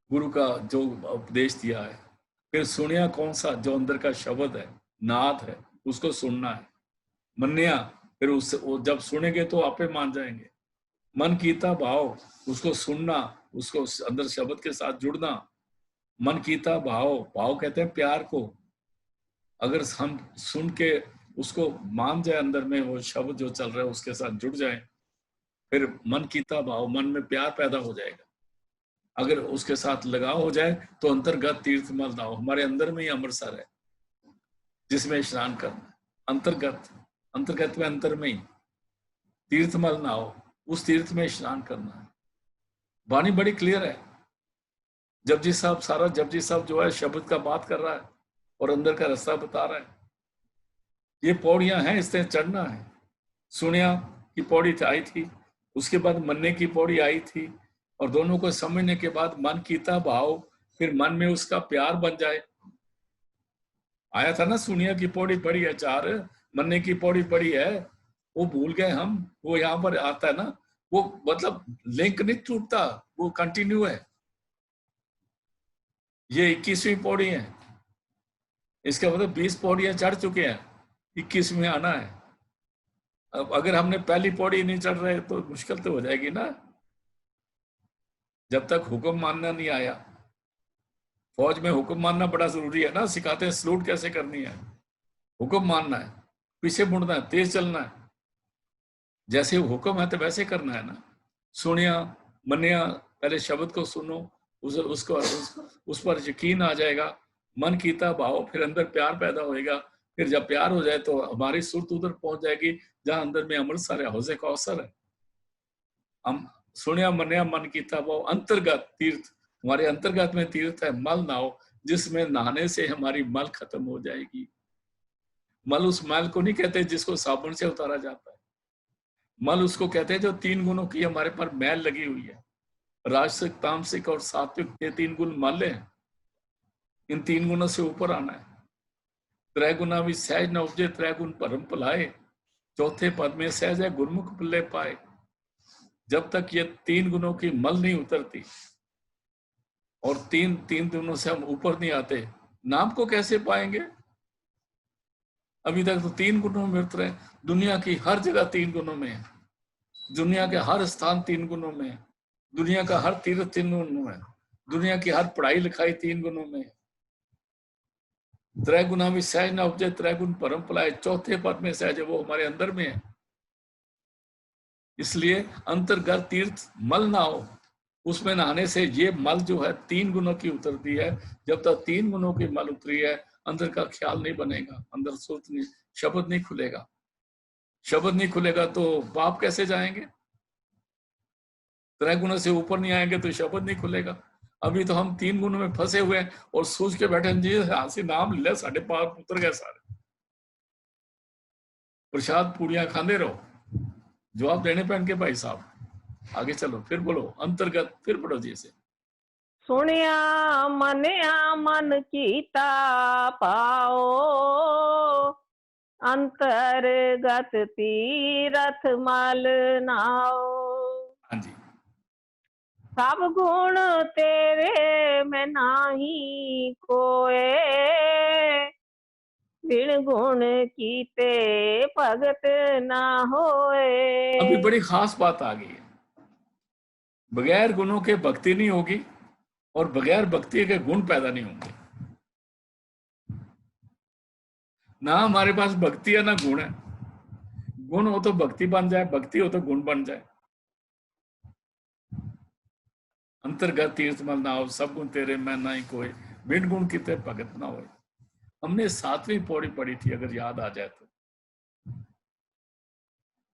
गुरु का जो उपदेश दिया है। फिर सुनिया कौन सा, जो अंदर का शब्द है, नाद है, उसको सुनना है। मनिया, फिर उससे जब सुनेंगे तो आपे मान जाएंगे। मन कीता भाव, उसको सुनना, उसको अंदर शब्द के साथ जुड़ना। मन कीता भाव, भाव कहते हैं प्यार को। अगर हम सुन के उसको मान जाए, अंदर में वो शब्द जो चल रहा है उसके साथ जुड़ जाए, फिर मन कीता भाव, मन में प्यार पैदा हो जाएगा। अगर उसके साथ लगाव हो जाए तो अंतर्गत तीर्थमल नाव, हमारे अंदर में ही अमृतसर है जिसमें स्नान करना है। अंतर्गत, अंतर्गत में अंतर में ही तीर्थमल नाव, उस तीर्थ में स्नान करना है। वाणी बड़ी क्लियर है। जपजी साहब, सारा जपजी साहब जो है शब्द का बात कर रहा है और अंदर का रास्ता बता रहा है। ये पौड़ियां हैं, इससे चढ़ना है। सुनिया की पौड़ी आई थी, उसके बाद मन्ने की पौड़ी आई थी, और दोनों को समझने के बाद मन कीता भाव, फिर मन में उसका प्यार बन जाए। आया था ना, सुनिया की पौड़ी पड़ी है 4, मन्ने की पौड़ी पड़ी है, वो भूल गए हम। वो यहाँ पर आता है ना, वो मतलब लिंक नहीं टूटता, वो कंटिन्यू है। ये 21वीं पौड़ी है, इसका मतलब 20 पौड़ियां चढ़ चुके हैं, 21 में आना है। अब अगर हमने पहली पौड़ी नहीं चढ़ रहे तो मुश्किल तो हो जाएगी ना। जब तक हुक्म मानना नहीं आया, फौज में हुक्म मानना बड़ा जरूरी है ना, सिखाते हैं सलूट कैसे करनी है। हुक्म मानना है, पीछे मुड़ना है, तेज चलना है, जैसे हुक्म है तो वैसे करना है ना। सुनिया मनिया, पहले शब्द को सुनो, उस पर यकीन आ जाएगा। मन कीता भाव, फिर अंदर प्यार पैदा होएगा। फिर जब प्यार हो जाए तो हमारी सुरत उधर पहुंच जाएगी जहां अंदर में अमृतसर है, हौजे कौसर है। हम सुनिया मनिया मन कीता भाव, अंतर्गत तीर्थ, हमारे अंतर्गत में तीर्थ है मल नाव, जिसमें नहाने से हमारी मल खत्म हो जाएगी। मल उस मल को नहीं कहते जिसको साबुन से उतारा जाता है। मल उसको कहते हैं जो 3 गुणों की हमारे पर मैल लगी हुई है। राजसिक, तामसिक और सात्विक, ये 3 गुण मल है। इन 3 गुणों से ऊपर आना है। त्रैगुना भी सहज न उपजे, त्रैगुण परम पलाए, चौथे पद में सहज है गुरमुख पल्ले पाए। जब तक ये 3 गुणों की मल नहीं उतरती और तीन गुणों से हम ऊपर नहीं आते, नाम को कैसे पाएंगे? अभी तक तो 3 गुणों में उतरे। दुनिया की हर जगह 3 गुणों में है, दुनिया के हर स्थान 3 गुणों में है, दुनिया का हर तीर्थ 3 गुणों में है, दुनिया की हर पढ़ाई लिखाई 3 गुणों में है। त्रैगुना भी सहज न उपजे, त्रैगुण परम पलाए, चौथे पद में सहज है, वो हमारे अंदर में है। इसलिए अंतर्गत तीर्थ मल ना हो, उसमें नहाने से ये मल जो है 3 गुणों की उतरती है। जब तक 3 गुणों की मल उतरी है, अंदर का ख्याल नहीं बनेगा, अंदर सुरत नहीं, शब्द नहीं खुलेगा। शब्द नहीं खुलेगा तो पाप कैसे जाएंगे? त्रैगुणों से ऊपर नहीं आएंगे तो शब्द नहीं खुलेगा। अभी तो हम 3 गुणों में फंसे हुए हैं और सोच के बैठे जी हासी नाम ले, साढ़े पाप उतर गए सारे। प्रसाद पूड़ियां खाते रहो, जवाब देने पे इनके भाई साहब। आगे चलो, फिर बोलो अंतर्गत, फिर पढ़ो जी से। सुनिया मनिया मन कीता पाओ, अंतर्गत तीरथ मल नाओ। हाँ जी। सब गुण तेरे में नाही कोए, बिन गुण कीते भगत ना अभी होए। बड़ी खास बात आ गई है। बगैर गुणों के भक्ति नहीं होगी और बगैर भक्ति के गुण पैदा नहीं होंगे। ना हमारे पास भक्ति है ना गुण है। गुण हो तो भक्ति बन जाए, भक्ति हो तो गुण बन जाए। अंतर्गत तीर्थ मल नाव, सब गुण तेरे में ना ही कोई, बिन गुण किते भगत ना होए। हमने 7वीं पौड़ी पढ़ी थी, अगर याद आ जाए तो।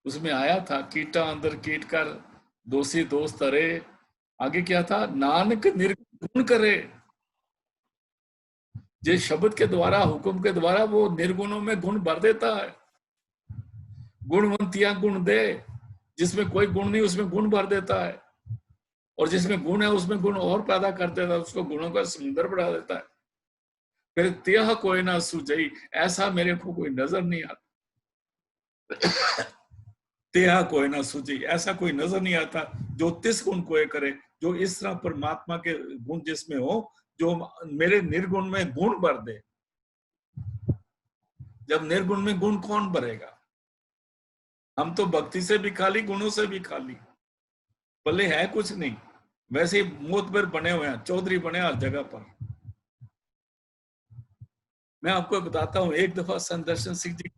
उसमें आया था, कीटा अंदर कीट कर, दोषी दोस्त अरे। आगे क्या था, नानक निर्गुण करे। जे शब्द के द्वारा, हुक्म के द्वारा वो निर्गुणों में गुण भर देता है। गुणवंतियां गुण दे, जिसमें कोई गुण नहीं उसमें गुण भर देता है, और जिसमें गुण है उसमें गुण और पैदा कर देता है, उसको गुणों का समुद्र बढ़ा देता है। फिर त्यह कोई ना सुझई, ऐसा मेरे को कोई नजर नहीं आता। त्यह कोई ना सुझई, ऐसा कोई नजर नहीं आता जो तिस गुण कोई करे, जो इस तरह परमात्मा के गुण जिसमें हो, जो मेरे निर्गुण में गुण भर दे। जब निर्गुण में गुण कौन भरेगा? हम तो भक्ति से भी खाली, गुणों से भी खाली, भले है कुछ नहीं, वैसे ही मोतबर बने हुए हैं, चौधरी बने हर जगह पर। मैं आपको बताता हूँ, एक दफा संत दर्शन सिंह जी,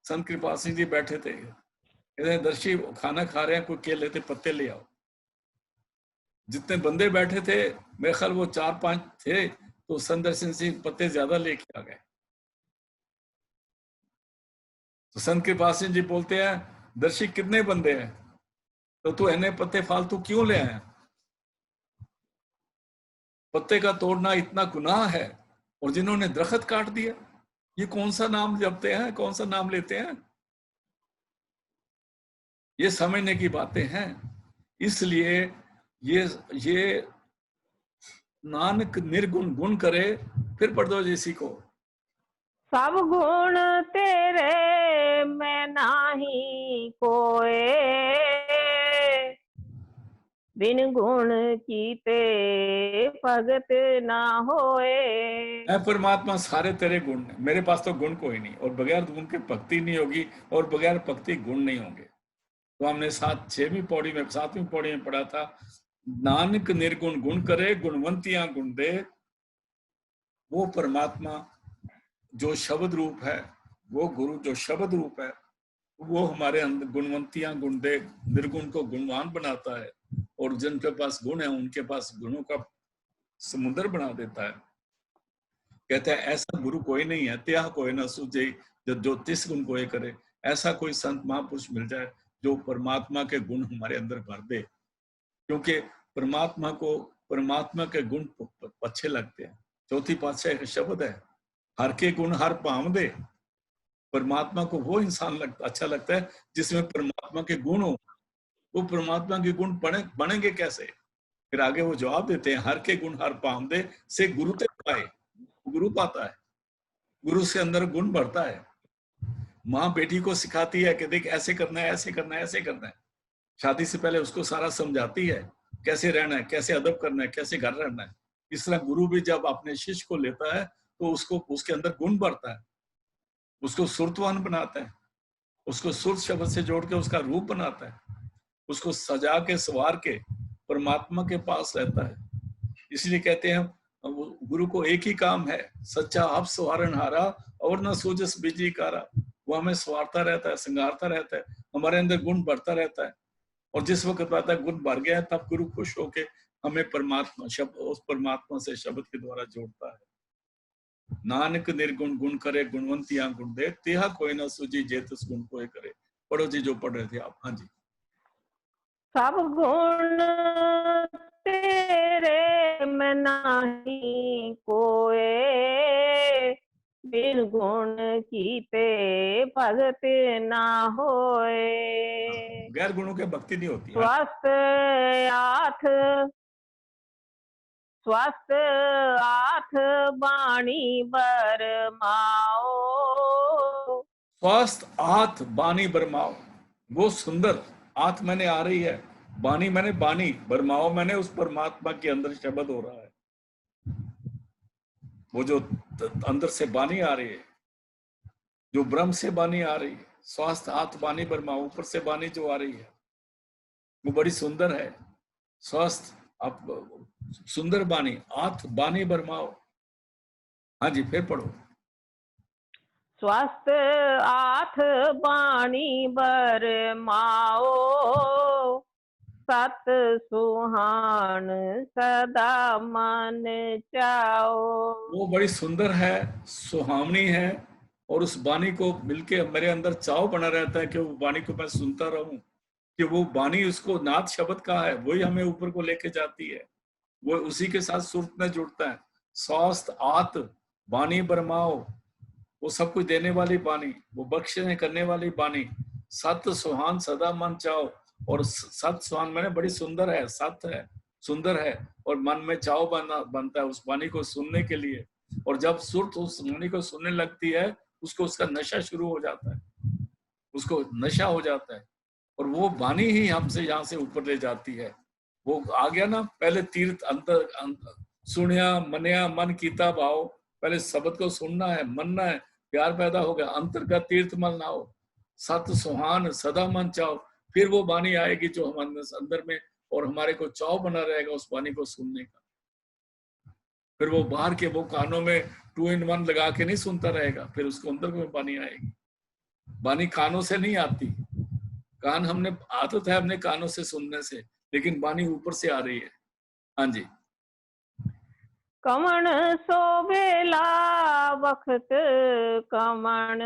संत कृपाल सिंह जी बैठे थे, कहते हैं दर्शी खाना खा रहे हैं, कोई केले के पत्ते ले आओ। जितने बंदे बैठे थे, मेरे ख्याल वो 4-5 थे, तो संत दर्शन सिंह पत्ते ज्यादा लेके आ गए। तो संत कृपाल सिंह जी बोलते हैं, दर्शी कितने बंदे हैं, तो तू इन्हें पत्ते फालतू क्यों ले आया? पत्ते का तोड़ना इतना गुनाह है, और जिन्होंने दरख्त काट दिया, ये कौन सा नाम जपते हैं, कौन सा नाम लेते हैं? ये समझने की बातें हैं। इसलिए ये नानक निर्गुण गुण करे। फिर पढ़ दो इसी को। सब गुण तेरे में नाही कोए, बिन गुण कीते भगत ना होए। ऐ परमात्मा, सारे तेरे गुण हैं, मेरे पास तो गुण कोई नहीं, और बगैर गुण के भक्ति नहीं होगी, और बगैर भक्ति गुण नहीं होंगे। तो हमने 7वीं पौड़ी में पढ़ा था, नानक निर्गुण गुण करे, गुणवंतियां गुण दे। वो परमात्मा जो शब्द रूप है, वो गुरु जो शब्द रूप है, वो हमारे अंदर गुणवंतियां गुण दे, निर्गुण को गुणवान बनाता है, और जिनके पास गुण है उनके पास गुणों का समुद्र बना देता है। कहते हैं ऐसा गुरु कोई नहीं है, त्याह कोई ना सूझे, जो तिस गुण कोई करे। ऐसा कोई संत महापुरुष मिल जाए जो परमात्मा के गुण हमारे अंदर भर दे, क्योंकि परमात्मा के गुण अच्छे लगते हैं। चौथी पातशाही का शब्द है, हर के गुण हर पाम दे। परमात्मा को वो इंसान अच्छा लगता है जिसमें परमात्मा के गुण हो। वो परमात्मा के गुण बनेंगे कैसे? फिर आगे वो जवाब देते हैं, हर के गुण हर पाम दे से गुरु ते पाए। गुरु पाता है, गुरु से अंदर गुण बढ़ता है। माँ बेटी को सिखाती है कि देख ऐसे करना है, ऐसे करना है, ऐसे करना है। शादी से पहले उसको सारा समझाती है, कैसे रहना है, कैसे अदब करना है, कैसे घर रहना है। इस तरह गुरु भी जब अपने शिष्य को लेता है तो उसको उसके अंदर गुण बढ़ता है, उसको सुरतवान बनाता है, उसको सुर शब्द से जोड़ के उसका रूप बनाता है, उसको सजा के सवार के परमात्मा के पास रहता है। इसलिए कहते हैं गुरु को एक ही काम है, सच्चा आप सवारन हारा और न सूझस बिजी कारा। वो हमें सवारता रहता है, श्रृंगारता रहता है, हमारे अंदर गुण बढ़ता रहता है। और जिस वक्त पता है गुण बढ़ गया है, तब गुरु खुश होके हमें परमात्मा शब्द, उस परमात्मा से शब्द के द्वारा जोड़ता है। नानक निर्गुण गुण करे, गुणवंतियां गुण दे, तेहा कोई ना सूझी जे तिस गुण कोई करे। पढ़ो जी जो पढ़ रहे थे आप। हाँ जी। सब गुण तेरे में नाही कोए, बिन गुण कीते भगत ना होए। गैर गुणों के भक्ति नहीं होती। हाँ। स्वस्थ आठ स्वस्थ आठ बाणी बरमाओ। स्वस्थ आथ बानी बरमाओ, वो सुंदर आथ मैंने आ रही है, बानी मैंने बानी, बरमाओ मैंने उस परमात्मा के अंदर शब्द हो रहा है, वो जो अंदर से बानी आ रही है, जो ब्रह्म से बानी आ रही है, स्वास्थ्य आत्म बानी बरमाओ, ऊपर से बानी जो आ रही है वो बड़ी सुंदर है। स्वस्थ आप सुंदर बानी, आत्म बानी बरमाओ। हाँ जी, फिर पढ़ो। स्वस्थ आठ बाणी बरमाओ। सत सुहान सदा मन चाओ। वो बड़ी सुंदर है, सुहावनी है, और उस बानी को मिलके मेरे अंदर चाव बना रहता है कि वो बानी को मैं सुनता रहूं, कि वो बानी उसको नाथ शब्द का है, वही हमें ऊपर को लेके जाती है, वो उसी के साथ सुरत में जुड़ता है। स्वास्थ्य आत बानी बरमाओ, वो सब कुछ देने वाली बानी, वो बख्शने करने वाली बानी। सत्य सुहान सदा मन चाओ, और सत्य सुहान मैंने बड़ी सुंदर है, सत्य है, सुंदर है, और मन में चाव बनता है उस बानी को सुनने के लिए। और जब सुरत उस बानी को सुनने लगती है, उसको उसका नशा शुरू हो जाता है, उसको नशा हो जाता है, और वो बानी ही हमसे यहाँ से ऊपर ले जाती है। वो आ गया ना, पहले तीर्थ अंतर सुनिया मनिया मन कीता भाव, पहले शब्द को सुनना है, मनना है, प्यार पैदा हो गया, अंतर का तीर्थ मन नाओ, सत सुहान सदा मन चाओ, फिर वो बानी आएगी जो हमारे अंदर में, और हमारे को चाव बना रहेगा उस बानी को सुनने का। फिर वो बाहर के वो कानों में 2 in 1 लगा के नहीं सुनता रहेगा, फिर उसको अंदर में बानी आएगी। बानी कानों से नहीं आती, कान हमने आदत है अपने कानों से सुनने से, लेकिन बानी ऊपर से आ रही है। हाँ जी। कमण सोबेला वक्त कमण,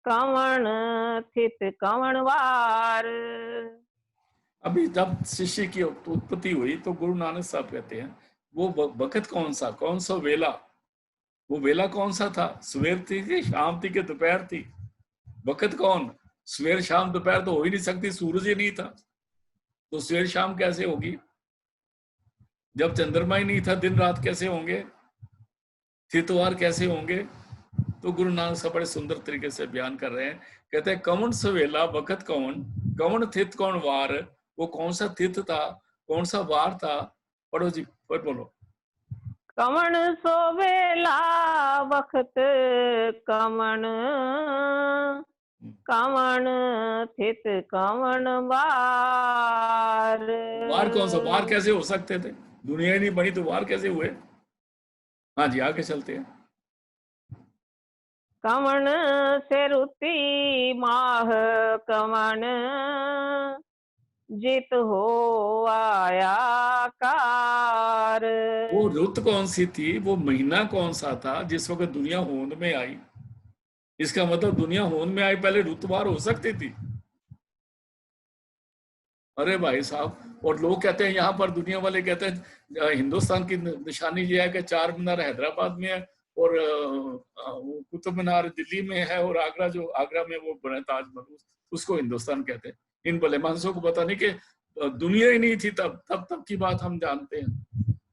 कमण थित कमण वार। अभी जब शिष्य की उत्पत्ति हुई तो गुरु नानक साहब कहते हैं वो वक्त कौन सा वेला, वो वेला कौन सा था? सवेर थी कि शाम थी कि दोपहर थी? वक्त कौन? सवेर शाम दोपहर तो हो ही नहीं सकती, सूरज ही नहीं था, तो सवेर शाम कैसे होगी? जब चंद्रमा ही नहीं था, दिन रात कैसे होंगे? थितवार कैसे होंगे? तो गुरु नानक साहब बड़े सुंदर तरीके से बयान कर रहे हैं, कहते हैं कौन सवेला वक्त कौन, कौन थित कौन वार, वो कौन सा तिथ था, कौन सा वार था? पढ़ो जी, फिर बोलो। कमण सोबेला वक्त कमण, कमण थित कमण वार। वार कौन सा? वार कैसे हो सकते थे? दुनिया ही नहीं बनी तो वार कैसे हुए? हाँ जी, आगे चलते हैं। कमण से रुति माह कमण, जित हो आया कार। वो रुत कौन सी थी, वो महीना कौन सा था जिस वक्त दुनिया होंद में आई? इसका मतलब दुनिया होंद में आई, पहले रुतवार हो सकती थी? अरे भाई साहब, और लोग कहते हैं यहाँ पर, दुनिया वाले कहते हैं हिंदुस्तान की निशानी ये है कि 4 मीनार हैदराबाद में है, और कुतुब मीनार दिल्ली में है, और आगरा में वो बने ताजमहल, उसको हिंदुस्तान कहते हैं। इन भले मानसों को पता नहीं कि दुनिया ही नहीं थी तब की बात हम जानते हैं।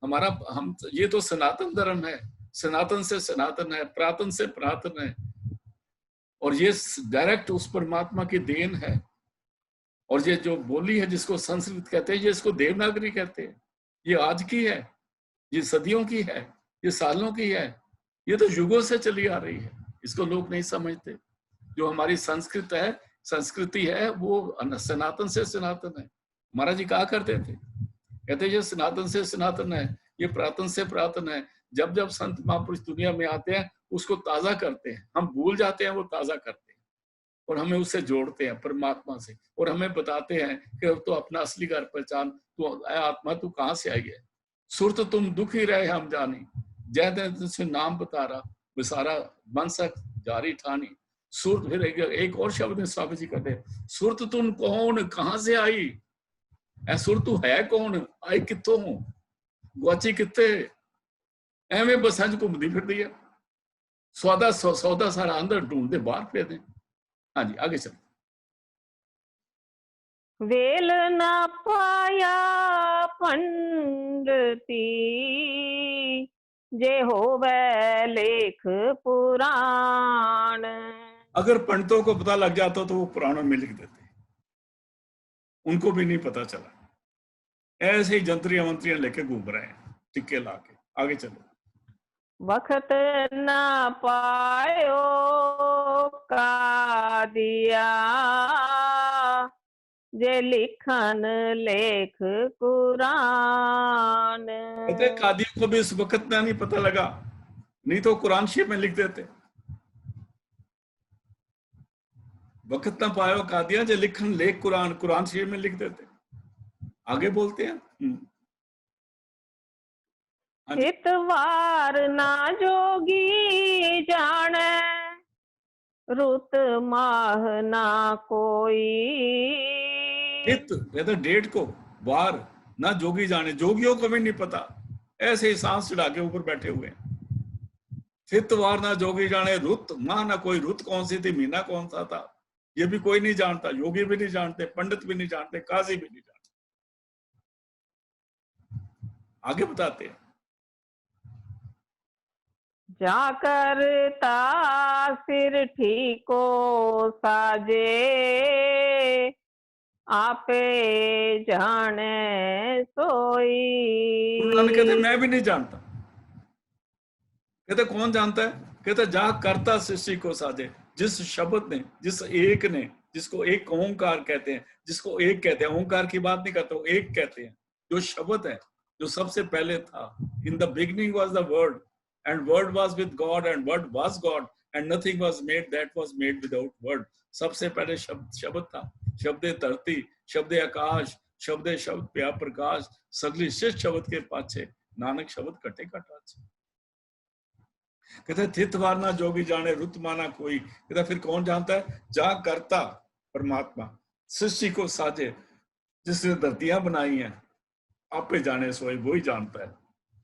हम ये तो सनातन धर्म है, सनातन से सनातन है, पुरातन से पुरातन है, और ये डायरेक्ट उस परमात्मा की देन है। और ये जो बोली है जिसको संस्कृत कहते हैं, ये इसको देवनागरी कहते हैं, ये आज की है, ये सदियों की है, ये सालों की है, ये तो युगों से चली आ रही है, इसको लोग नहीं समझते। जो हमारी संस्कृति है वो सनातन से सनातन है। महाराज जी कहा करते थे, कहते ये सनातन से सनातन है, ये पुरातन से पुरातन है। जब जब संत महापुरुष दुनिया में आते हैं उसको ताजा करते हैं, हम भूल जाते हैं, वो ताजा करते हैं, और हमें उससे जोड़ते हैं परमात्मा से, और हमें बताते हैं कि तो अपना असली घर पहचान, तू आत्मा तू कहाँ से आई है। सुरत तुम दुख ही रहे हम जानी, जय दिन से नाम बतारा, विसारा बंसक जारी ठानी। सुरत, फिर एक और शब्द में स्वामी जी कहते हैं, सुरत तुम कौन कहाँ से आई, ऐ सुर तू है कौन, आई कितों, गुआची किते, एवें बसां च घूमदी फिरदी है, सौदा सारा अंदर ढूंढते बाहर फिरदे। हाँ जी, आगे चलो। वेल ना पाया पंडती, जे होवे लेख पुराण। अगर पंडितों को पता लग जाता तो वो पुराणों में लिख देते, उनको भी नहीं पता चला। ऐसे ही जंत्रियां मंत्रियां लेके घूम रहे हैं टिक्के ला के। आगे चलो। वक्त ना पायो का दिया, जे लिखन लेख कुरान। कहते कादियों को भी इस वक्त ना नहीं पता लगा, नहीं तो कुरान शरीफ में लिख देते। वक्त ना पायो कादिया जे लिखन लेख कुरान, कुरान शरीफ में लिख देते। आगे बोलते हैं। हाँ जी। हितवार ना जोगी जाने, रुत माह ना कोई। हित कहते डेट को, वार ना जोगी जाने, जोगियों को भी नहीं पता, ऐसे ही सांस चढ़ा के ऊपर बैठे हुए हैं। हित वार ना जोगी जाने, रुत माह ना कोई, रुत कौन सी थी, महीना कौन सा था, ये भी कोई नहीं जानता, योगी भी नहीं जानते, पंडित भी नहीं जानते, काजी भी नहीं जानते। आगे बताते हैं। जाकर सिर ठीको साजे, आपे जाने सोई। गुरु नानक कहते मैं भी नहीं जानता। कहते कौन जानता है? कहते जा करता सृष्टि को साजे, जिस शब्द ने, जिस एक ने, जिसको एक ओंकार कहते हैं, जिसको एक कहते हैं, ओंकार की बात नहीं करता, एक कहते हैं, जो शब्द है, जो सबसे पहले था। In the beginning was the word, and word was with God, and word was God, and nothing was made that was made without word. सबसे पहले शब्द था। शब्दे धरती, शब्दे आकाश, शब्दे शब्द प्या प्रकाश, सगली शिष्ट शब्द के पाछे, नानक शब्द कटे कटाचे। कहते थित वारना जोगी जाने, रुत माना कोई। कहते फिर कौन जानता है? जा करता परमात्मा, सृष्टि को साजे, जिसने धरतियां बनाई हैं, आपे जाने सोई, वही जानता है।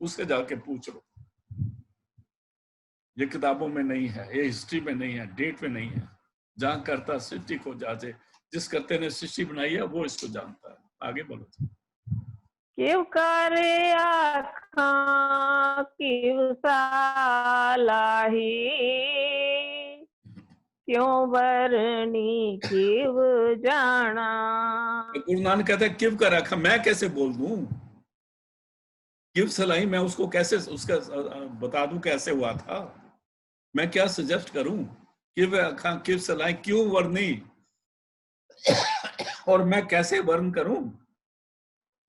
उससे जाके पूछ लो। ये किताबों में नहीं है, ये हिस्ट्री में नहीं है, डेट में नहीं है। जहां करता सृष्टि को जाजे, जिस करते ने सृष्टि बनाई है वो इसको जानता है। आगे बोलो। क्यों करे आखा क्यों सालाही, क्यों बरनी क्यों जाना। गुरु नानक कहता है किव का रखा, मैं कैसे बोल दूं? किव सलाई, मैं उसको कैसे उसका बता दूं कैसे हुआ था? मैं क्या सजेस्ट करूं? किव अखा किव सलाई, क्यों वर्णी, और मैं कैसे वर्ण करूं?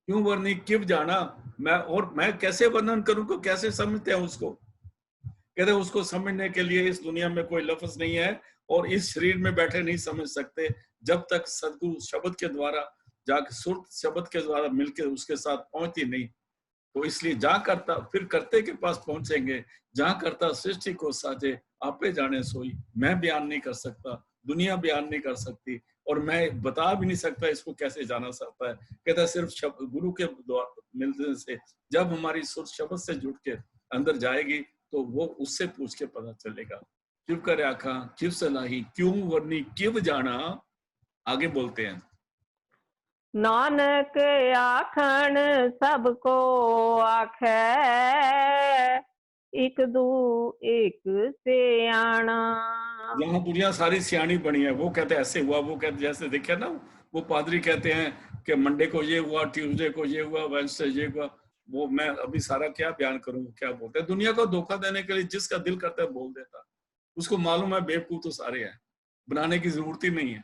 क्यों वर्णी किव जाना, मैं और मैं कैसे वर्णन करूं? को कैसे समझते हैं उसको? कहते हैं उसको समझने के लिए इस दुनिया में कोई लफ्ज नहीं है, और इस शरीर में बैठे नहीं समझ सकते, जब तक सदगुरु शब्द के द्वारा जाके, सुर शब्द के द्वारा मिलकर उसके साथ पहुंचती नहीं। तो इसलिए जहां करता, फिर करते के पास पहुंचेंगे। जहां करता सृष्टि को साजे, आपे जाने सोई। मैं बयान नहीं कर सकता, दुनिया बयान नहीं कर सकती, और मैं बता भी नहीं सकता इसको कैसे जाना सकता है। कहता है सिर्फ गुरु के द्वारा मिलने से, जब हमारी सुर शब्द से जुड़ के अंदर जाएगी, तो वो उससे पूछ के पता चलेगा। क्यों करे आखा क्यों सलाही, क्यों वर्णी क्यों जाना। आगे बोलते हैं। नानक आखन सबको आखे, एक दू एक से आना। यहाँ दुनिया सारी सियाणी बनी है। वो कहते ऐसे हुआ, वो कहते जैसे देखे ना, वो पादरी कहते हैं कि मंडे को ये हुआ, ट्यूसडे को ये हुआ, वेडनेसडे ये हुआ। वो मैं अभी सारा क्या बयान करूं, क्या बोलते हैं। दुनिया को धोखा देने के लिए जिसका दिल करता है बोल देता। उसको मालूम है बेवकूफ तो सारे हैं, बनाने की जरूरत ही नहीं है।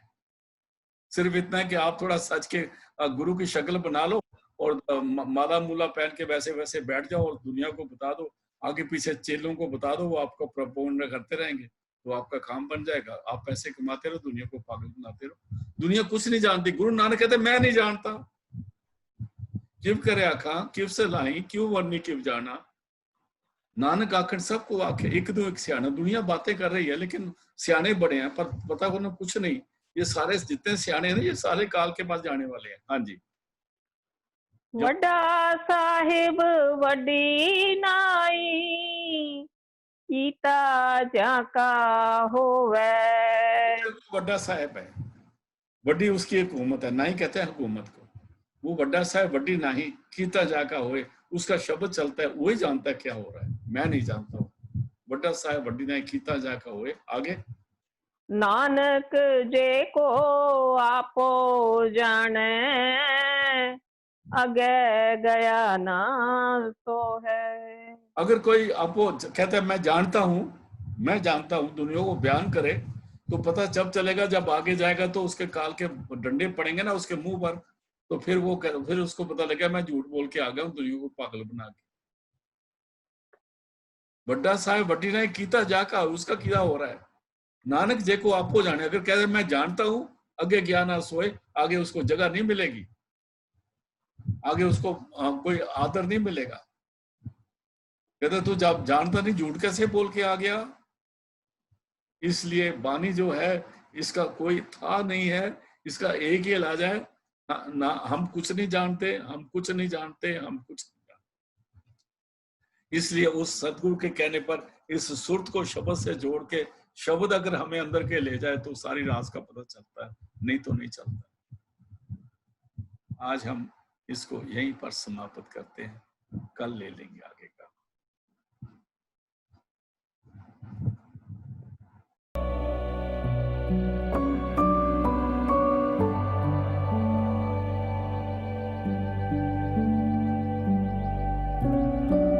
सिर्फ इतना है कि आप थोड़ा सच के गुरु की शक्ल बना लो, और माला मूला पहन के वैसे वैसे बैठ जाओ, और दुनिया को बता दो, आगे पीछे चेलों को बता दो, वो आपको प्रपोगंडा करते रहेंगे, तो आपका काम बन जाएगा। आप पैसे कमाते रहो, दुनिया को पागल बनाते रहो। दुनिया कुछ नहीं जानती। गुरु नानक कहते मैं नहीं जानता। किव करे आखा किव से लाई, क्यों वर्णी किव जाना। नानक आखिर सबको आखे, एक दो एक सियाना। दुनिया बातें कर रही है, लेकिन सियाने बड़े हैं, पर पता होना कुछ नहीं। ये सारे जितने सियाने हैं, ये सारे काल के पास जाने वाले हैं। हाँ जी। वड्डा साहिब वड्डी नाई, कीता जाका होवे। बड़ा साहेब है, वड्डी उसकी एक हुकूमत है, नाही कहते हैं हुकूमत को। वो वड्डा साहब वड्डी नाही कीता जाका होए, उसका शब्द चलता है, वही जानता है क्या हो रहा है, मैं नहीं जानता हूँ। वड्डा साहब वड्डी नाही कीता जाका होए। आगे नानक जे को आपो जाने, अगे गया ना तो है। अगर कोई आपको कहता है मैं जानता हूँ दुनिया को बयान करे, तो पता जब चलेगा जब आगे जाएगा तो उसके काल के डंडे पड़ेंगे ना उसके मुंह पर, तो फिर उसको पता लगेगा मैं झूठ बोल के आ गया हूँ दुनिया को पागल बना के। बड्डा साहब वड्डी ने कीता जाका, उसका किया हो रहा है। नानक जे को आपको जाने, अगर कहते मैं जानता हूं आगे ज्ञान ना सोए, आगे उसको जगह नहीं मिलेगी, आगे उसको कोई आदर नहीं मिलेगा। कहते तू जब जानता नहीं झूठ कैसे बोल के आ गया। इसलिए वाणी जो है इसका कोई था नहीं है, इसका एक ही इलाज है ना, हम कुछ नहीं जानते, हम कुछ नहीं जानते, हम कुछ नहीं जानते। इसलिए उस सदगुरु के कहने पर इस सुरत को शब्द से जोड़ के, शब्द अगर हमें अंदर के ले जाए तो सारी राज का पता चलता है, नहीं तो नहीं चलता। आज हम इसको यहीं पर समाप्त करते हैं, कल ले लेंगे।